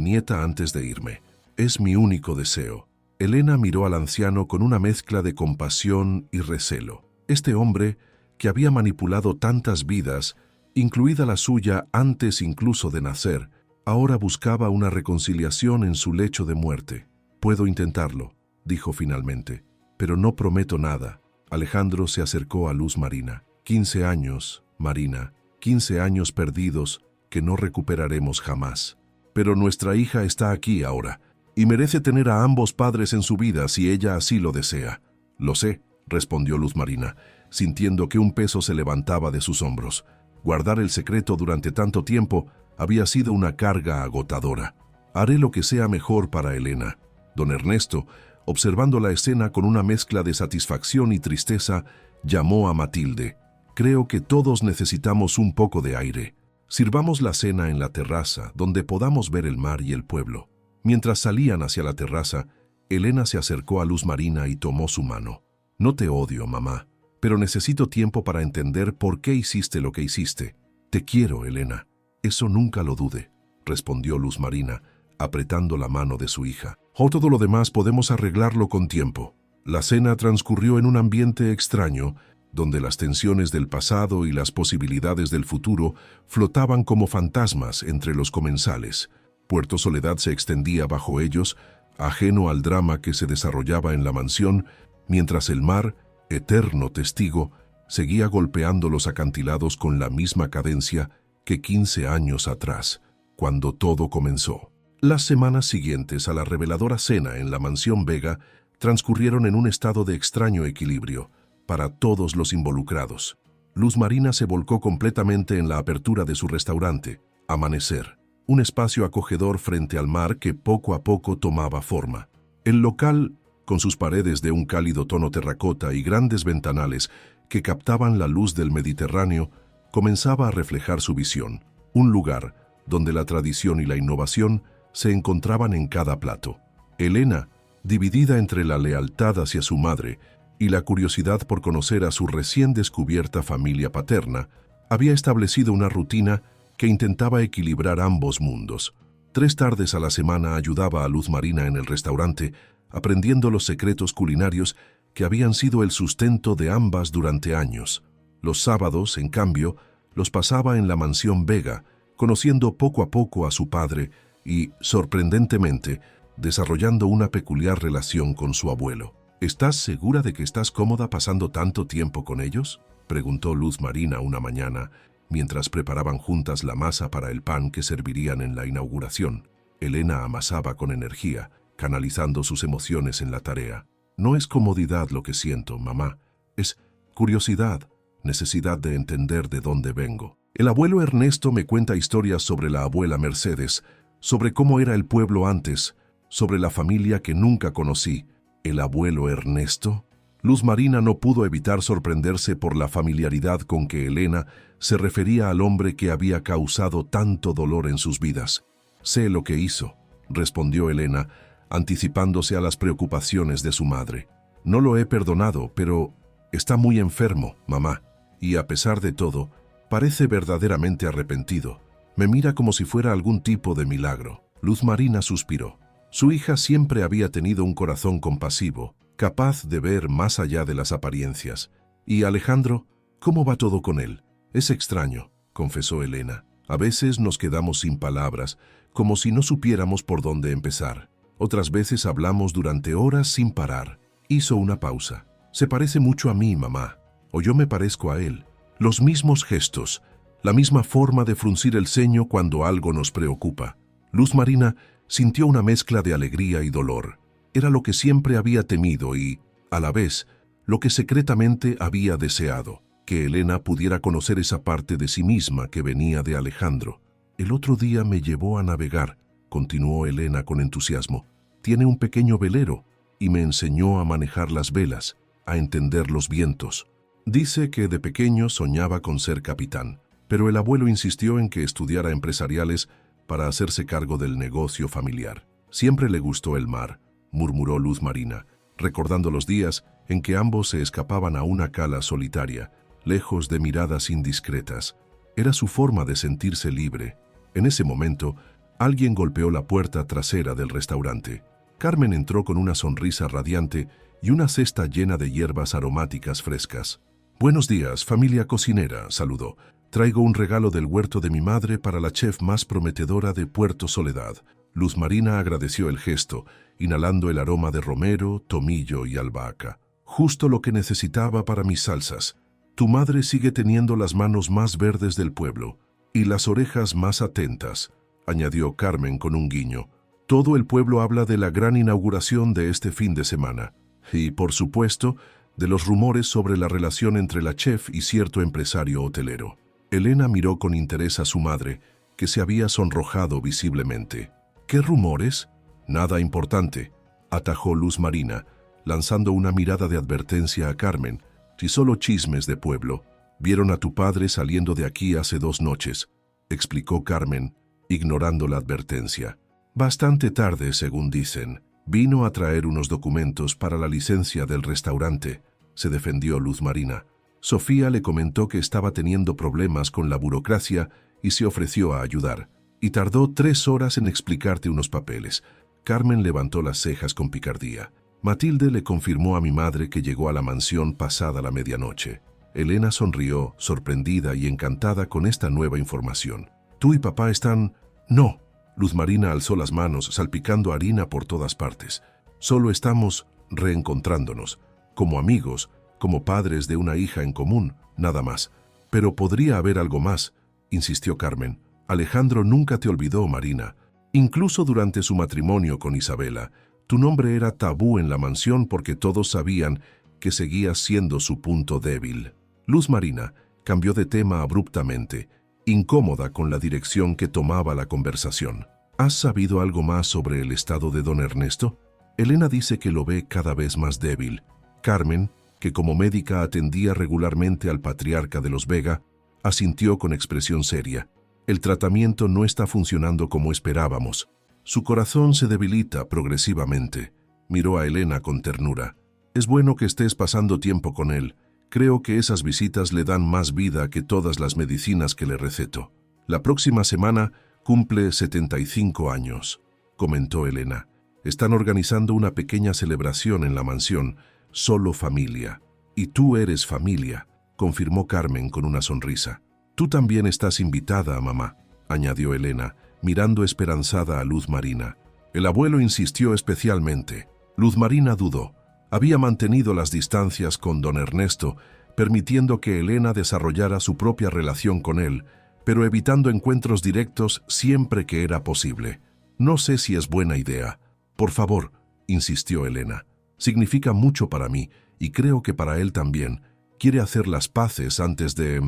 Speaker 1: nieta antes de irme. Es mi único deseo. Elena miró al anciano con una mezcla de compasión y recelo. Este hombre, que había manipulado tantas vidas, incluida la suya antes incluso de nacer, ahora buscaba una reconciliación en su lecho de muerte. Puedo intentarlo, dijo finalmente, pero no prometo nada. Alejandro se acercó a Luz Marina. 15 años, Marina, 15 años perdidos que no recuperaremos jamás. Pero nuestra hija está aquí ahora, y merece tener a ambos padres en su vida si ella así lo desea. Lo sé, respondió Luz Marina, sintiendo que un peso se levantaba de sus hombros. Guardar el secreto durante tanto tiempo había sido una carga agotadora. Haré lo que sea mejor para Elena. Don Ernesto, observando la escena con una mezcla de satisfacción y tristeza, llamó a Matilde. Creo que todos necesitamos un poco de aire. Sirvamos la cena en la terraza, donde podamos ver el mar y el pueblo. Mientras salían hacia la terraza, Elena se acercó a Luz Marina y tomó su mano. No te odio, mamá, pero necesito tiempo para entender por qué hiciste lo que hiciste. Te quiero, Elena. Eso nunca lo dude, respondió Luz Marina, apretando la mano de su hija. Todo lo demás podemos arreglarlo con tiempo. La cena transcurrió en un ambiente extraño, donde las tensiones del pasado y las posibilidades del futuro flotaban como fantasmas entre los comensales. Puerto Soledad se extendía bajo ellos, ajeno al drama que se desarrollaba en la mansión, mientras el mar, eterno testigo, seguía golpeando los acantilados con la misma cadencia que 15 años atrás, cuando todo comenzó. Las semanas siguientes a la reveladora cena en la mansión Vega transcurrieron en un estado de extraño equilibrio para todos los involucrados. Luz Marina se volcó completamente en la apertura de su restaurante, Amanecer, un espacio acogedor frente al mar que poco a poco tomaba forma. El local, con sus paredes de un cálido tono terracota y grandes ventanales que captaban la luz del Mediterráneo, comenzaba a reflejar su visión, un lugar donde la tradición y la innovación se encontraban en cada plato. Elena, dividida entre la lealtad hacia su madre y la curiosidad por conocer a su recién descubierta familia paterna, había establecido una rutina que intentaba equilibrar ambos mundos. 3 tardes a la semana ayudaba a Luz Marina en el restaurante, aprendiendo los secretos culinarios que habían sido el sustento de ambas durante años. Los sábados, en cambio, los pasaba en la mansión Vega, conociendo poco a poco a su padre y, sorprendentemente, desarrollando una peculiar relación con su abuelo. ¿Estás segura de que estás cómoda pasando tanto tiempo con ellos?, preguntó Luz Marina una mañana, mientras preparaban juntas la masa para el pan que servirían en la inauguración. Elena amasaba con energía, canalizando sus emociones en la tarea. No es comodidad lo que siento, mamá. Es curiosidad, necesidad de entender de dónde vengo. El abuelo Ernesto me cuenta historias sobre la abuela Mercedes, sobre cómo era el pueblo antes, sobre la familia que nunca conocí. ¿El abuelo Ernesto? Luz Marina no pudo evitar sorprenderse por la familiaridad con que Elena se refería al hombre que había causado tanto dolor en sus vidas. Sé lo que hizo, respondió Elena, anticipándose a las preocupaciones de su madre. No lo he perdonado, pero está muy enfermo, mamá, y a pesar de todo, parece verdaderamente arrepentido. Me mira como si fuera algún tipo de milagro. Luz Marina suspiró. Su hija siempre había tenido un corazón compasivo, capaz de ver más allá de las apariencias. ¿Y Alejandro? ¿Cómo va todo con él? Es extraño, confesó Elena. A veces nos quedamos sin palabras, como si no supiéramos por dónde empezar. Otras veces hablamos durante horas sin parar. Hizo una pausa. Se parece mucho a mí, mamá, o yo me parezco a él. Los mismos gestos, la misma forma de fruncir el ceño cuando algo nos preocupa. Luz Marina sintió una mezcla de alegría y dolor. Era lo que siempre había temido y, a la vez, lo que secretamente había deseado, que Elena pudiera conocer esa parte de sí misma que venía de Alejandro. El otro día me llevó a navegar, continuó Elena con entusiasmo. Tiene un pequeño velero y me enseñó a manejar las velas, a entender los vientos. Dice que de pequeño soñaba con ser capitán, pero el abuelo insistió en que estudiara empresariales para hacerse cargo del negocio familiar. Siempre le gustó el mar, murmuró Luz Marina, recordando los días en que ambos se escapaban a una cala solitaria, lejos de miradas indiscretas. Era su forma de sentirse libre. En ese momento, alguien golpeó la puerta trasera del restaurante. Carmen entró con una sonrisa radiante y una cesta llena de hierbas aromáticas frescas. «Buenos días, familia cocinera», saludó. «Traigo un regalo del huerto de mi madre para la chef más prometedora de Puerto Soledad». Luz Marina agradeció el gesto, inhalando el aroma de romero, tomillo y albahaca. «Justo lo que necesitaba para mis salsas. Tu madre sigue teniendo las manos más verdes del pueblo y las orejas más atentas», añadió Carmen con un guiño. «Todo el pueblo habla de la gran inauguración de este fin de semana. Y, por supuesto, de los rumores sobre la relación entre la chef y cierto empresario hotelero». Elena miró con interés a su madre, que se había sonrojado visiblemente. ¿Qué rumores? Nada importante, atajó Luz Marina, lanzando una mirada de advertencia a Carmen. Si solo chismes de pueblo. Vieron a tu padre saliendo de aquí hace 2 noches, explicó Carmen, ignorando la advertencia. Bastante tarde, según dicen. Vino a traer unos documentos para la licencia del restaurante, se defendió Luz Marina. Sofía le comentó que estaba teniendo problemas con la burocracia y se ofreció a ayudar. Y tardó 3 horas en explicarte unos papeles. Carmen levantó las cejas con picardía. Matilde le confirmó a mi madre que llegó a la mansión pasada la medianoche. Elena sonrió, sorprendida y encantada con esta nueva información. ¿Tú y papá están...? No. Luz Marina alzó las manos, salpicando harina por todas partes. Solo estamos reencontrándonos, como amigos, como padres de una hija en común, nada más. Pero podría haber algo más, insistió Carmen. Alejandro nunca te olvidó, Marina. Incluso durante su matrimonio con Isabela, tu nombre era tabú en la mansión porque todos sabían que seguías siendo su punto débil. Luz Marina cambió de tema abruptamente, incómoda con la dirección que tomaba la conversación. ¿Has sabido algo más sobre el estado de don Ernesto? Elena dice que lo ve cada vez más débil. Carmen, que como médica atendía regularmente al patriarca de los Vega, asintió con expresión seria. El tratamiento no está funcionando como esperábamos. Su corazón se debilita progresivamente. Miró a Elena con ternura. Es bueno que estés pasando tiempo con él. Creo que esas visitas le dan más vida que todas las medicinas que le receto. La próxima semana cumple 75 años, comentó Elena. Están organizando una pequeña celebración en la mansión, solo familia. Y tú eres familia, confirmó Carmen con una sonrisa. Tú también estás invitada, mamá, añadió Elena, mirando esperanzada a Luz Marina. El abuelo insistió especialmente. Luz Marina dudó. Había mantenido las distancias con don Ernesto, permitiendo que Elena desarrollara su propia relación con él, pero evitando encuentros directos siempre que era posible. No sé si es buena idea. Por favor, insistió Elena. Significa mucho para mí, y creo que para él también. Quiere hacer las paces antes de...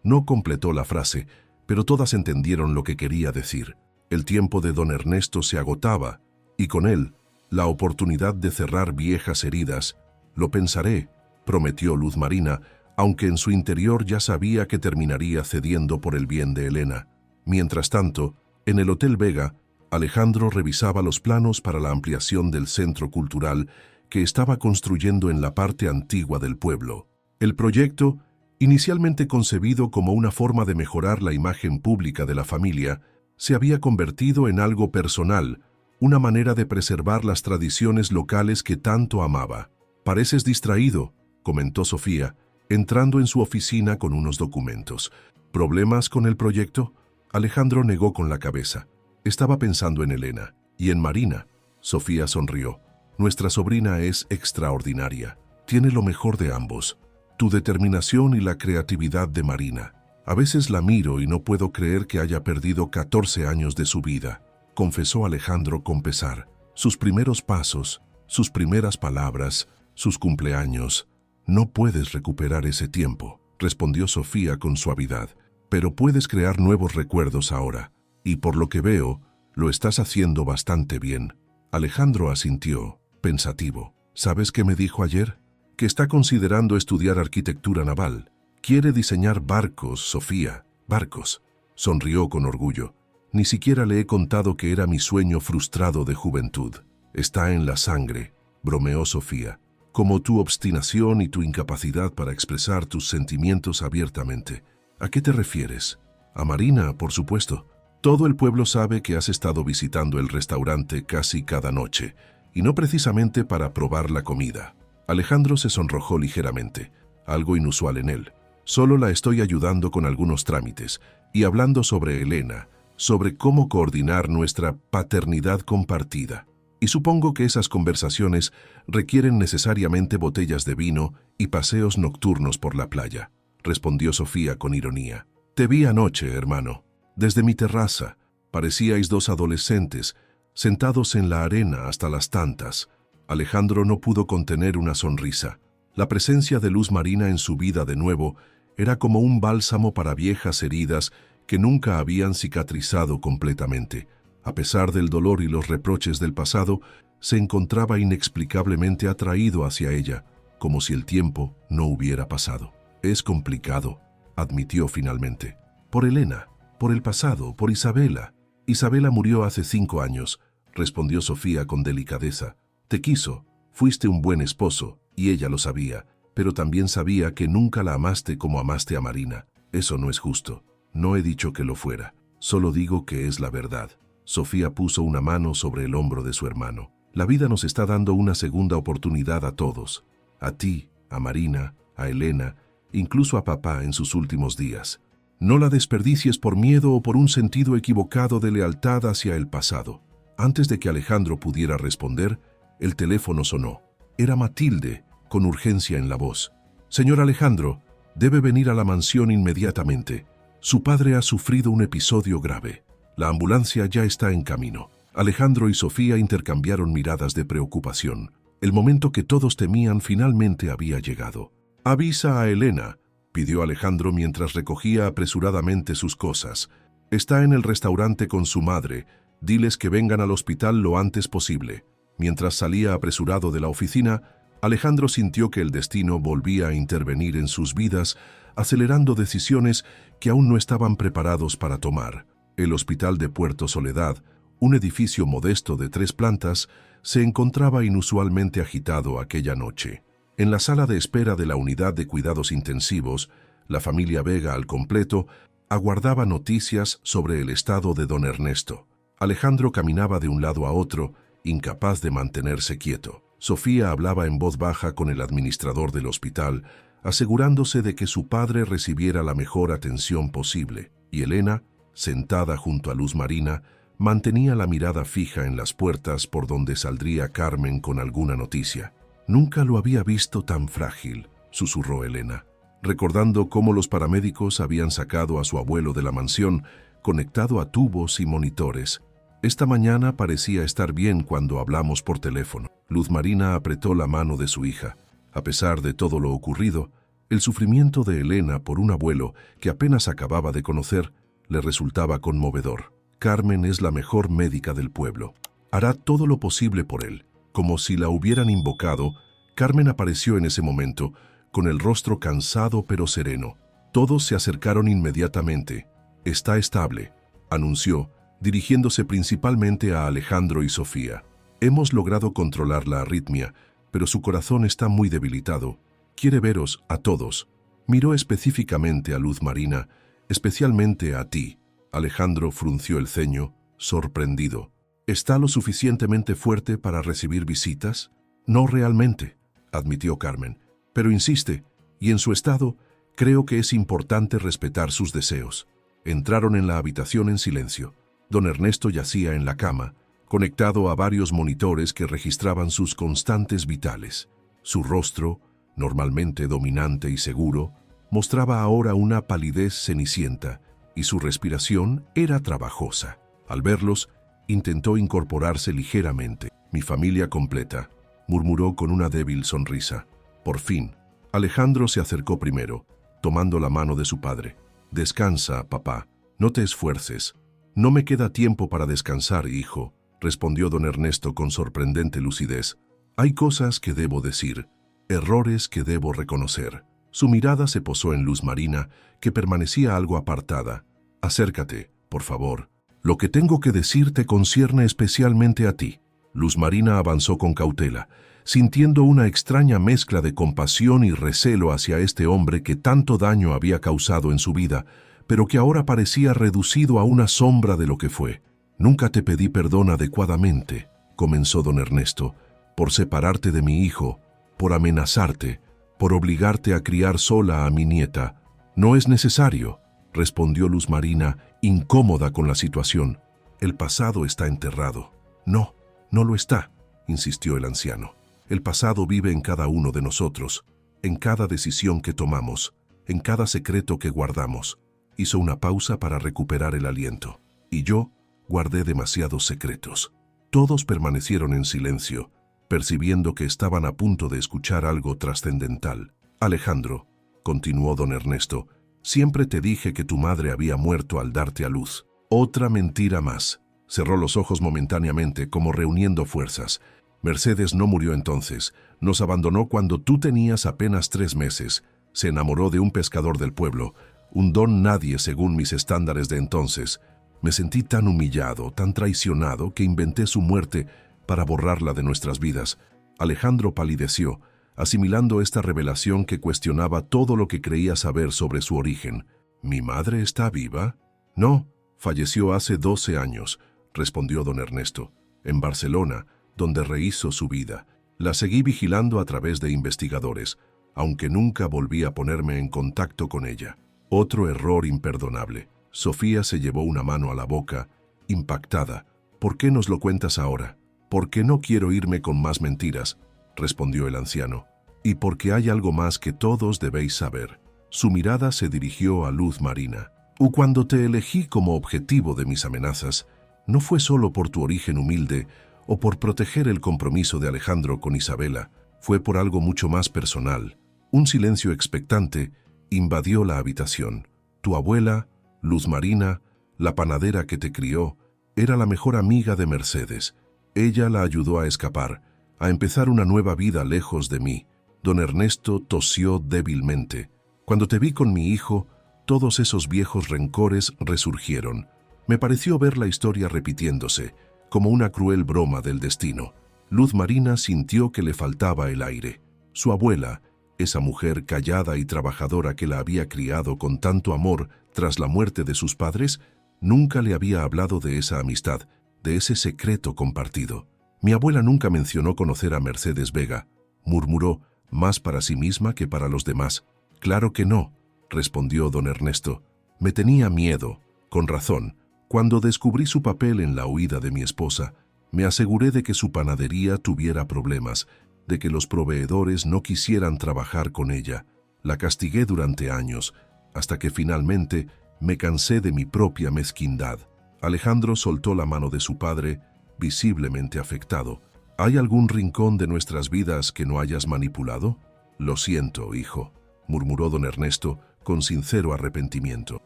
Speaker 1: No completó la frase, pero todas entendieron lo que quería decir. El tiempo de don Ernesto se agotaba, y con él, la oportunidad de cerrar viejas heridas. Lo pensaré, prometió Luz Marina, aunque en su interior ya sabía que terminaría cediendo por el bien de Elena. Mientras tanto, en el Hotel Vega, Alejandro revisaba los planos para la ampliación del centro cultural que estaba construyendo en la parte antigua del pueblo. El proyecto, inicialmente concebido como una forma de mejorar la imagen pública de la familia, se había convertido en algo personal, una manera de preservar las tradiciones locales que tanto amaba. «Pareces distraído», comentó Sofía, entrando en su oficina con unos documentos. ¿Problemas con el proyecto? Alejandro negó con la cabeza. Estaba pensando en Elena y en Marina. Sofía sonrió. Nuestra sobrina es extraordinaria. Tiene lo mejor de ambos. Tu determinación y la creatividad de Marina. A veces la miro y no puedo creer que haya perdido 14 años de su vida, confesó Alejandro con pesar. Sus primeros pasos, sus primeras palabras, sus cumpleaños. No puedes recuperar ese tiempo, respondió Sofía con suavidad, pero puedes crear nuevos recuerdos ahora, y por lo que veo, lo estás haciendo bastante bien. Alejandro asintió, pensativo. ¿Sabes qué me dijo ayer? Que está considerando estudiar arquitectura naval. Quiere diseñar barcos, Sofía, barcos. Sonrió con orgullo. Ni siquiera le he contado que era mi sueño frustrado de juventud. Está en la sangre, bromeó Sofía. Como tu obstinación y tu incapacidad para expresar tus sentimientos abiertamente. ¿A qué te refieres? A Marina, por supuesto. Todo el pueblo sabe que has estado visitando el restaurante casi cada noche, y no precisamente para probar la comida. Alejandro se sonrojó ligeramente, algo inusual en él. Solo la estoy ayudando con algunos trámites, y hablando sobre Elena, sobre cómo coordinar nuestra paternidad compartida. Y supongo que esas conversaciones requieren necesariamente botellas de vino y paseos nocturnos por la playa, respondió Sofía con ironía. Te vi anoche, hermano. Desde mi terraza, parecíais 2 adolescentes, sentados en la arena hasta las tantas. Alejandro no pudo contener una sonrisa. La presencia de Luz Marina en su vida de nuevo Era como un bálsamo para viejas heridas que nunca habían cicatrizado completamente. A pesar del dolor y los reproches del pasado, se encontraba inexplicablemente atraído hacia ella, como si el tiempo no hubiera pasado. Es complicado, admitió finalmente. Por Elena, por el pasado, por Isabela. Isabela murió hace 5 años, respondió Sofía con delicadeza. Te quiso, fuiste un buen esposo, y ella lo sabía, pero también sabía que nunca la amaste como amaste a Marina. Eso no es justo. No he dicho que lo fuera, solo digo que es la verdad. Sofía puso una mano sobre el hombro de su hermano. La vida nos está dando una segunda oportunidad a todos. A ti, a Marina, a Elena, incluso a papá en sus últimos días. No la desperdicies por miedo o por un sentido equivocado de lealtad hacia el pasado. Antes de que Alejandro pudiera responder, el teléfono sonó. Era Matilde, con urgencia en la voz. Señor Alejandro, debe venir a la mansión inmediatamente. Su padre ha sufrido un episodio grave. La ambulancia ya está en camino. Alejandro y Sofía intercambiaron miradas de preocupación. El momento que todos temían finalmente había llegado. Avisa a Elena, pidió Alejandro mientras recogía apresuradamente sus cosas. Está en el restaurante con su madre. Diles que vengan al hospital lo antes posible. Mientras salía apresurado de la oficina, Alejandro sintió que el destino volvía a intervenir en sus vidas, acelerando decisiones que aún no estaban preparados para tomar. El Hospital de Puerto Soledad, un edificio modesto de 3 plantas, se encontraba inusualmente agitado aquella noche. En la sala de espera de la unidad de cuidados intensivos, la familia Vega al completo aguardaba noticias sobre el estado de don Ernesto. Alejandro caminaba de un lado a otro, incapaz de mantenerse quieto. Sofía hablaba en voz baja con el administrador del hospital, asegurándose de que su padre recibiera la mejor atención posible, y Elena, sentada junto a Luz Marina, mantenía la mirada fija en las puertas por donde saldría Carmen con alguna noticia. Nunca lo había visto tan frágil, susurró Elena, recordando cómo los paramédicos habían sacado a su abuelo de la mansión, conectado a tubos y monitores. Esta mañana parecía estar bien cuando hablamos por teléfono. Luz Marina apretó la mano de su hija. A pesar de todo lo ocurrido, el sufrimiento de Elena por un abuelo que apenas acababa de conocer le resultaba conmovedor. Carmen es la mejor médica del pueblo. Hará todo lo posible por él. Como si la hubieran invocado, Carmen apareció en ese momento, con el rostro cansado pero sereno. Todos se acercaron inmediatamente. Está estable, anunció, dirigiéndose principalmente a Alejandro y Sofía. Hemos logrado controlar la arritmia, pero su corazón está muy debilitado. Quiere veros a todos. Miró específicamente a Luz Marina, especialmente a ti. Alejandro frunció el ceño, sorprendido. ¿Está lo suficientemente fuerte para recibir visitas? No realmente, admitió Carmen, pero insiste, y en su estado, creo que es importante respetar sus deseos. Entraron en la habitación en silencio. Don Ernesto yacía en la cama, conectado a varios monitores que registraban sus constantes vitales. Su rostro, normalmente dominante y seguro, mostraba ahora una palidez cenicienta, y su respiración era trabajosa. Al verlos, intentó incorporarse ligeramente. Mi familia completa, murmuró con una débil sonrisa. Por fin, Alejandro se acercó primero, tomando la mano de su padre. Descansa, papá, no te esfuerces. No me queda tiempo para descansar, hijo, respondió don Ernesto con sorprendente lucidez. Hay cosas que debo decir, errores que debo reconocer. Su mirada se posó en Luz Marina, que permanecía algo apartada. Acércate, por favor. Lo que tengo que decir te concierne especialmente a ti. Luz Marina avanzó con cautela, sintiendo una extraña mezcla de compasión y recelo hacia este hombre que tanto daño había causado en su vida, pero que ahora parecía reducido a una sombra de lo que fue. Nunca te pedí perdón adecuadamente, comenzó don Ernesto, por separarte de mi hijo, por amenazarte, por obligarte a criar sola a mi nieta. No es necesario, respondió Luz Marina, incómoda con la situación. El pasado está enterrado. No, no lo está, insistió el anciano. El pasado vive en cada uno de nosotros, en cada decisión que tomamos, en cada secreto que guardamos. Hizo una pausa para recuperar el aliento. Y yo guardé demasiados secretos. Todos permanecieron en silencio, percibiendo que estaban a punto de escuchar algo trascendental. Alejandro, continuó don Ernesto. Siempre te dije que tu madre había muerto al darte a luz. Otra mentira más. Cerró los ojos momentáneamente, como reuniendo fuerzas. Mercedes no murió entonces. Nos abandonó cuando tú tenías apenas 3 meses. Se enamoró de un pescador del pueblo, un don nadie según mis estándares de entonces. Me sentí tan humillado, tan traicionado, que inventé su muerte para borrarla de nuestras vidas. Alejandro palideció, asimilando esta revelación que cuestionaba todo lo que creía saber sobre su origen. ¿Mi madre está viva? No, falleció hace 12 años, respondió don Ernesto, en Barcelona, donde rehizo su vida. La seguí vigilando a través de investigadores, aunque nunca volví a ponerme en contacto con ella. Otro error imperdonable. Sofía se llevó una mano a la boca, impactada. ¿Por qué nos lo cuentas ahora? Porque no quiero irme con más mentiras, respondió el anciano, y porque hay algo más que todos debéis saber. Su mirada se dirigió a Luz Marina. Cuando te elegí como objetivo de mis amenazas, no fue solo por tu origen humilde o por proteger el compromiso de Alejandro con Isabela, fue por algo mucho más personal. Un silencio expectante invadió la habitación. Tu abuela, Luz Marina, la panadera que te crió, era la mejor amiga de Mercedes. Ella la ayudó a escapar, a empezar una nueva vida lejos de mí. Don Ernesto tosió débilmente. Cuando te vi con mi hijo, todos esos viejos rencores resurgieron. Me pareció ver la historia repitiéndose, como una cruel broma del destino. Luz Marina sintió que le faltaba el aire. Su abuela, esa mujer callada y trabajadora que la había criado con tanto amor tras la muerte de sus padres, nunca le había hablado de esa amistad, de ese secreto compartido. Mi abuela nunca mencionó conocer a Mercedes Vega, murmuró, más para sí misma que para los demás. Claro que no, respondió don Ernesto. Me tenía miedo, con razón. Cuando descubrí su papel en la huida de mi esposa, me aseguré de que su panadería tuviera problemas, de que los proveedores no quisieran trabajar con ella. La castigué durante años, hasta que finalmente me cansé de mi propia mezquindad. Alejandro soltó la mano de su padre, visiblemente afectado. ¿Hay algún rincón de nuestras vidas que no hayas manipulado? Lo siento, hijo, murmuró don Ernesto con sincero arrepentimiento.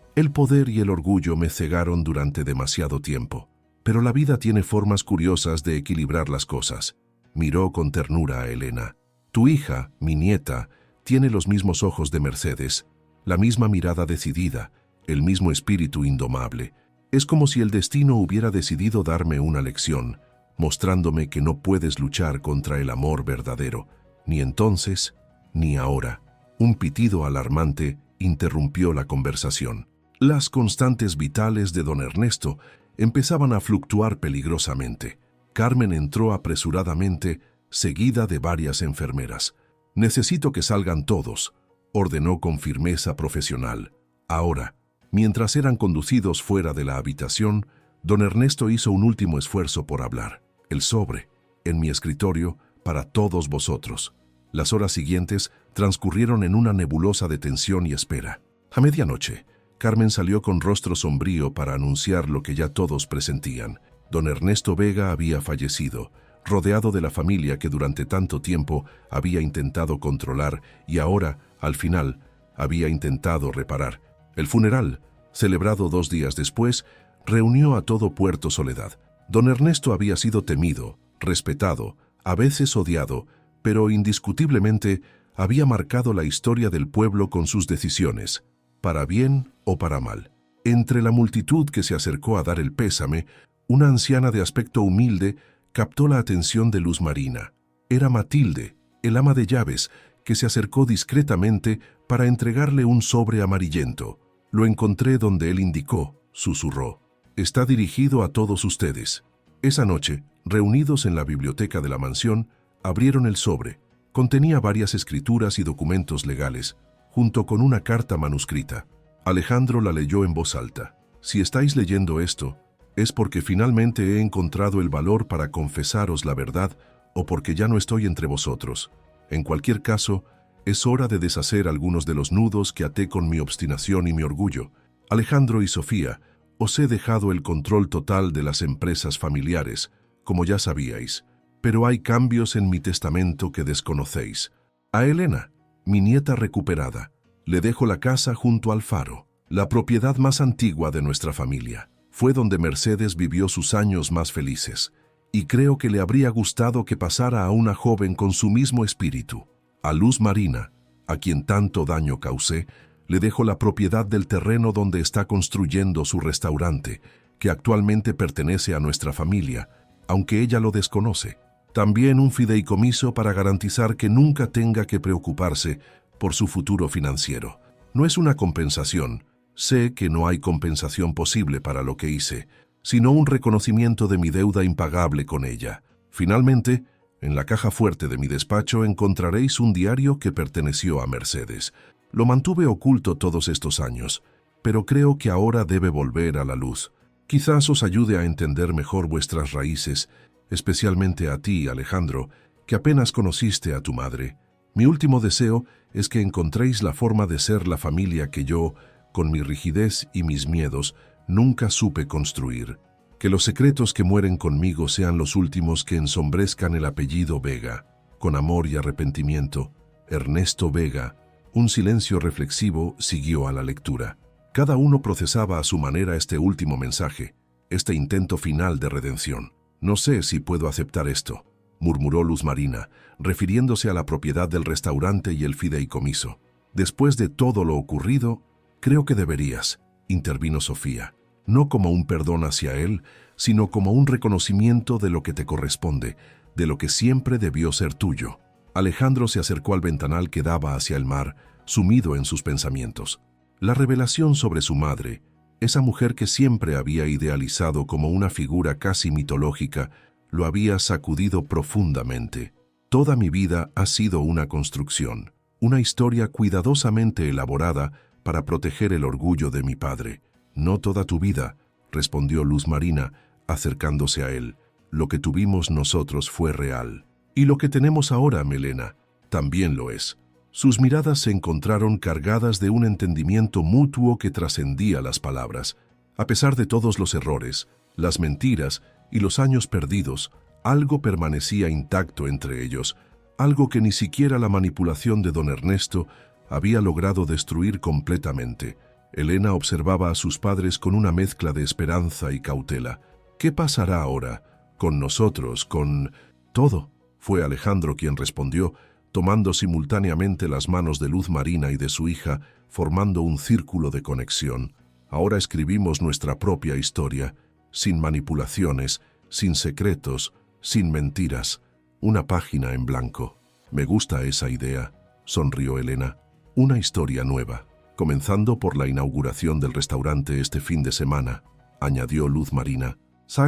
Speaker 1: El poder y el orgullo me cegaron durante demasiado tiempo, pero la vida tiene formas curiosas de equilibrar las cosas. Miró con ternura a Elena. Tu hija, mi nieta, tiene los mismos ojos de Mercedes, la misma mirada decidida, el mismo espíritu indomable. Es como si el destino hubiera decidido darme una lección, mostrándome que no puedes luchar contra el amor verdadero, ni entonces, ni ahora. Un pitido alarmante interrumpió la conversación. Las constantes vitales de don Ernesto empezaban a fluctuar peligrosamente. Carmen entró apresuradamente, seguida de varias enfermeras. «Necesito que salgan todos», ordenó con firmeza profesional. Ahora, mientras eran conducidos fuera de la habitación, don Ernesto hizo un último esfuerzo por hablar. «El sobre, en mi escritorio, para todos vosotros». Las horas siguientes transcurrieron en una nebulosa de tensión y espera. A medianoche, Carmen salió con rostro sombrío para anunciar lo que ya todos presentían. Don Ernesto Vega había fallecido, rodeado de la familia que durante tanto tiempo había intentado controlar y ahora, al final, había intentado reparar. El funeral, celebrado 2 días después, reunió a todo Puerto Soledad. Don Ernesto había sido temido, respetado, a veces odiado, pero indiscutiblemente había marcado la historia del pueblo con sus decisiones, para bien o para mal. Entre la multitud que se acercó a dar el pésame, una anciana de aspecto humilde captó la atención de Luz Marina. Era Matilde, el ama de llaves, que se acercó discretamente para entregarle un sobre amarillento. «Lo encontré donde él indicó», susurró. «Está dirigido a todos ustedes». Esa noche, reunidos en la biblioteca de la mansión, abrieron el sobre. Contenía varias escrituras y documentos legales, junto con una carta manuscrita. Alejandro la leyó en voz alta. «Si estáis leyendo esto, es porque finalmente he encontrado el valor para confesaros la verdad o porque ya no estoy entre vosotros. En cualquier caso, es hora de deshacer algunos de los nudos que até con mi obstinación y mi orgullo. Alejandro y Sofía, os he dejado el control total de las empresas familiares, como ya sabíais. Pero hay cambios en mi testamento que desconocéis. A Elena, mi nieta recuperada, Le dejo la casa junto al faro, la propiedad más antigua de nuestra familia. Fue donde Mercedes vivió sus años más felices, y creo que le habría gustado que pasara a una joven con su mismo espíritu. A Luz Marina, a quien tanto daño causé, le dejo la propiedad del terreno donde está construyendo su restaurante, que actualmente pertenece a nuestra familia, aunque ella lo desconoce. También un fideicomiso para garantizar que nunca tenga que preocuparse por su futuro financiero. No es una compensación, sé que no hay compensación posible para lo que hice, sino un reconocimiento de mi deuda impagable con ella. Finalmente, en la caja fuerte de mi despacho encontraréis un diario que perteneció a Mercedes. Lo mantuve oculto todos estos años, pero creo que ahora debe volver a la luz. Quizás os ayude a entender mejor vuestras raíces, especialmente a ti, Alejandro, que apenas conociste a tu madre. Mi último deseo es que encontréis la forma de ser la familia que yo, con mi rigidez y mis miedos, nunca supe construir. Que los secretos que mueren conmigo sean los últimos que ensombrezcan el apellido Vega. Con amor y arrepentimiento, Ernesto Vega. Un silencio reflexivo siguió a la lectura. Cada uno procesaba a su manera este último mensaje, este intento final de redención. «No sé si puedo aceptar esto», murmuró Luz Marina, refiriéndose a la propiedad del restaurante y el fideicomiso. «Después de todo lo ocurrido, creo que deberías», intervino Sofía, «no como un perdón hacia él, sino como un reconocimiento de lo que te corresponde, de lo que siempre debió ser tuyo». Alejandro se acercó al ventanal que daba hacia el mar, sumido en sus pensamientos. La revelación sobre su madre, esa mujer que siempre había idealizado como una figura casi mitológica, lo había sacudido profundamente. Toda mi vida ha sido una construcción, una historia cuidadosamente elaborada para proteger el orgullo de mi padre. «No toda tu vida», respondió Luz Marina, acercándose a él. «Lo que tuvimos nosotros fue real. Y lo que tenemos ahora, Melena, también lo es». Sus miradas se encontraron cargadas de un entendimiento mutuo que trascendía las palabras. A pesar de todos los errores, las mentiras y los años perdidos, algo permanecía intacto entre ellos, algo que ni siquiera la manipulación de don Ernesto había logrado destruir completamente. Elena observaba a sus padres con una mezcla de esperanza y cautela. «¿Qué pasará ahora? Con nosotros, con todo?» Fue Alejandro quien respondió, tomando simultáneamente las manos de Luz Marina y de su hija, formando un círculo de conexión. «Ahora escribimos nuestra propia historia, sin manipulaciones, sin secretos, sin mentiras. Una página en blanco». «Me gusta esa idea», sonrió Elena. «Una historia nueva, comenzando por la inauguración del restaurante este fin de semana», añadió Luz Marina.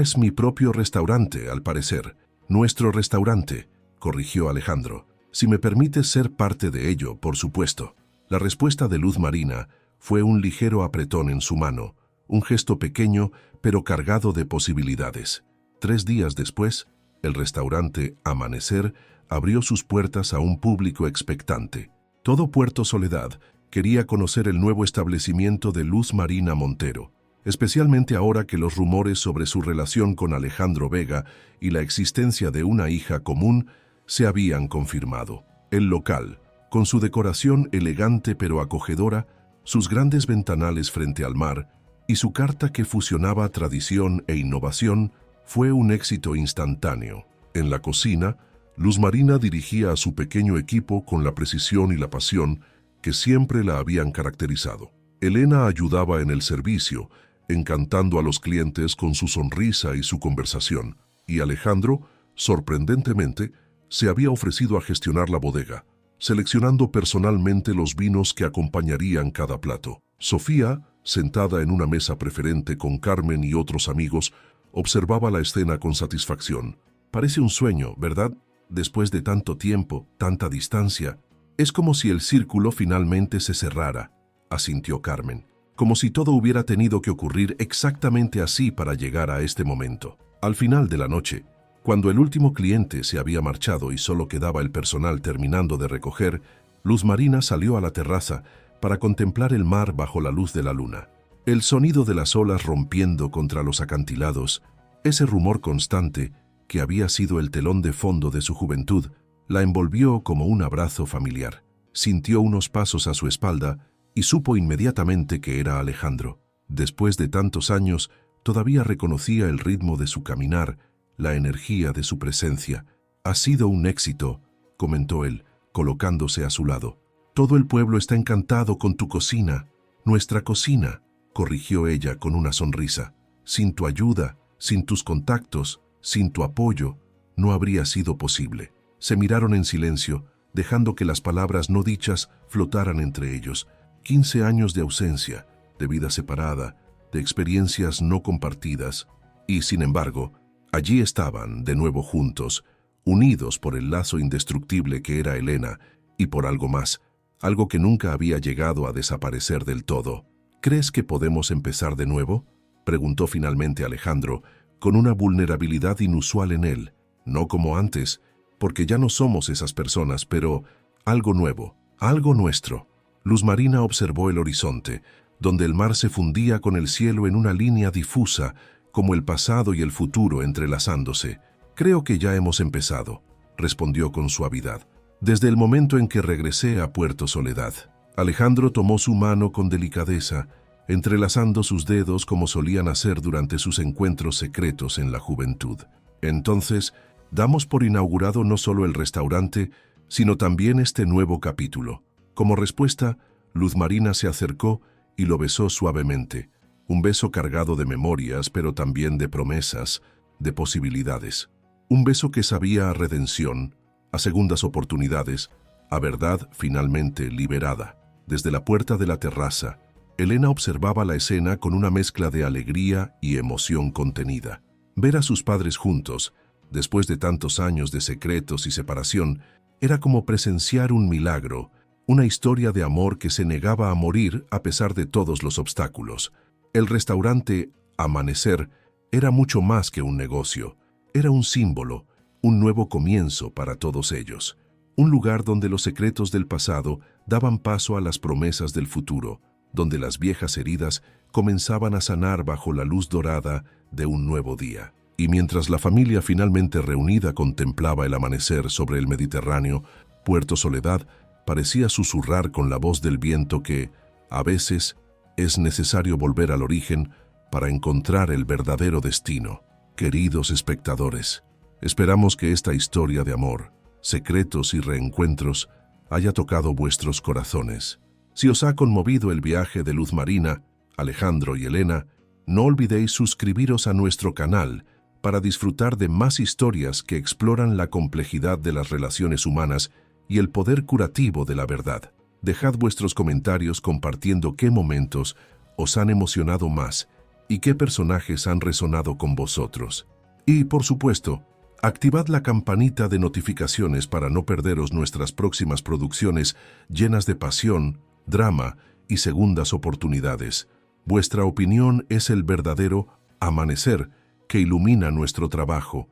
Speaker 1: «Es mi propio restaurante, al parecer». «Nuestro restaurante», corrigió Alejandro. «Si me permites ser parte de ello, por supuesto». La respuesta de Luz Marina fue un ligero apretón en su mano, un gesto pequeño pero cargado de posibilidades. 3 días después, el restaurante Amanecer abrió sus puertas a un público expectante. Todo Puerto Soledad quería conocer el nuevo establecimiento de Luz Marina Montero, especialmente ahora que los rumores sobre su relación con Alejandro Vega y la existencia de una hija común se habían confirmado. El local, con su decoración elegante pero acogedora, sus grandes ventanales frente al mar y su carta que fusionaba tradición e innovación, fue un éxito instantáneo. En la cocina, Luz Marina dirigía a su pequeño equipo con la precisión y la pasión que siempre la habían caracterizado. Elena ayudaba en el servicio, encantando a los clientes con su sonrisa y su conversación, y Alejandro, sorprendentemente, se había ofrecido a gestionar la bodega, seleccionando personalmente los vinos que acompañarían cada plato. Sofía, sentada en una mesa preferente con Carmen y otros amigos, observaba la escena con satisfacción. «Parece un sueño, ¿verdad? Después de tanto tiempo, tanta distancia. Es como si el círculo finalmente se cerrara», asintió Carmen. «Como si todo hubiera tenido que ocurrir exactamente así para llegar a este momento». Al final de la noche, cuando el último cliente se había marchado y solo quedaba el personal terminando de recoger, Luz Marina salió a la terraza para contemplar el mar bajo la luz de la luna. El sonido de las olas rompiendo contra los acantilados, ese rumor constante que había sido el telón de fondo de su juventud, la envolvió como un abrazo familiar. Sintió unos pasos a su espalda y supo inmediatamente que era Alejandro. Después de tantos años, todavía reconocía el ritmo de su caminar, la energía de su presencia. «Ha sido un éxito», comentó él, colocándose a su lado. «Todo el pueblo está encantado con tu cocina». «Nuestra cocina», corrigió ella con una sonrisa. «Sin tu ayuda, sin tus contactos, sin tu apoyo, no habría sido posible». Se miraron en silencio, dejando que las palabras no dichas flotaran entre ellos. 15 años de ausencia, de vida separada, de experiencias no compartidas, y sin embargo, allí estaban, de nuevo juntos, unidos por el lazo indestructible que era Elena, y por algo más, algo que nunca había llegado a desaparecer del todo. «¿Crees que podemos empezar de nuevo?», preguntó finalmente Alejandro, con una vulnerabilidad inusual en él. «No como antes, porque ya no somos esas personas, pero algo nuevo, algo nuestro». Luz Marina observó el horizonte, donde el mar se fundía con el cielo en una línea difusa, como el pasado y el futuro entrelazándose. «Creo que ya hemos empezado», respondió con suavidad. «Desde el momento en que regresé a Puerto Soledad». Alejandro tomó su mano con delicadeza, entrelazando sus dedos como solían hacer durante sus encuentros secretos en la juventud. «Entonces, damos por inaugurado no solo el restaurante, sino también este nuevo capítulo». Como respuesta, Luz Marina se acercó y lo besó suavemente. Un beso cargado de memorias, pero también de promesas, de posibilidades. Un beso que sabía a redención, a segundas oportunidades, a verdad finalmente liberada. Desde la puerta de la terraza, Elena observaba la escena con una mezcla de alegría y emoción contenida. Ver a sus padres juntos, después de tantos años de secretos y separación, era como presenciar un milagro, una historia de amor que se negaba a morir a pesar de todos los obstáculos. El restaurante Amanecer era mucho más que un negocio, era un símbolo, un nuevo comienzo para todos ellos. Un lugar donde los secretos del pasado daban paso a las promesas del futuro, donde las viejas heridas comenzaban a sanar bajo la luz dorada de un nuevo día. Y mientras la familia finalmente reunida contemplaba el amanecer sobre el Mediterráneo, Puerto Soledad parecía susurrar con la voz del viento que, a veces, es necesario volver al origen para encontrar el verdadero destino. Queridos espectadores, esperamos que esta historia de amor, secretos y reencuentros haya tocado vuestros corazones. Si os ha conmovido el viaje de Luz Marina, Alejandro y Elena, no olvidéis suscribiros a nuestro canal para disfrutar de más historias que exploran la complejidad de las relaciones humanas y el poder curativo de la verdad. Dejad vuestros comentarios compartiendo qué momentos os han emocionado más y qué personajes han resonado con vosotros. Y, por supuesto, activad la campanita de notificaciones para no perderos nuestras próximas producciones llenas de pasión, drama y segundas oportunidades. Vuestra opinión es el verdadero amanecer que ilumina nuestro trabajo.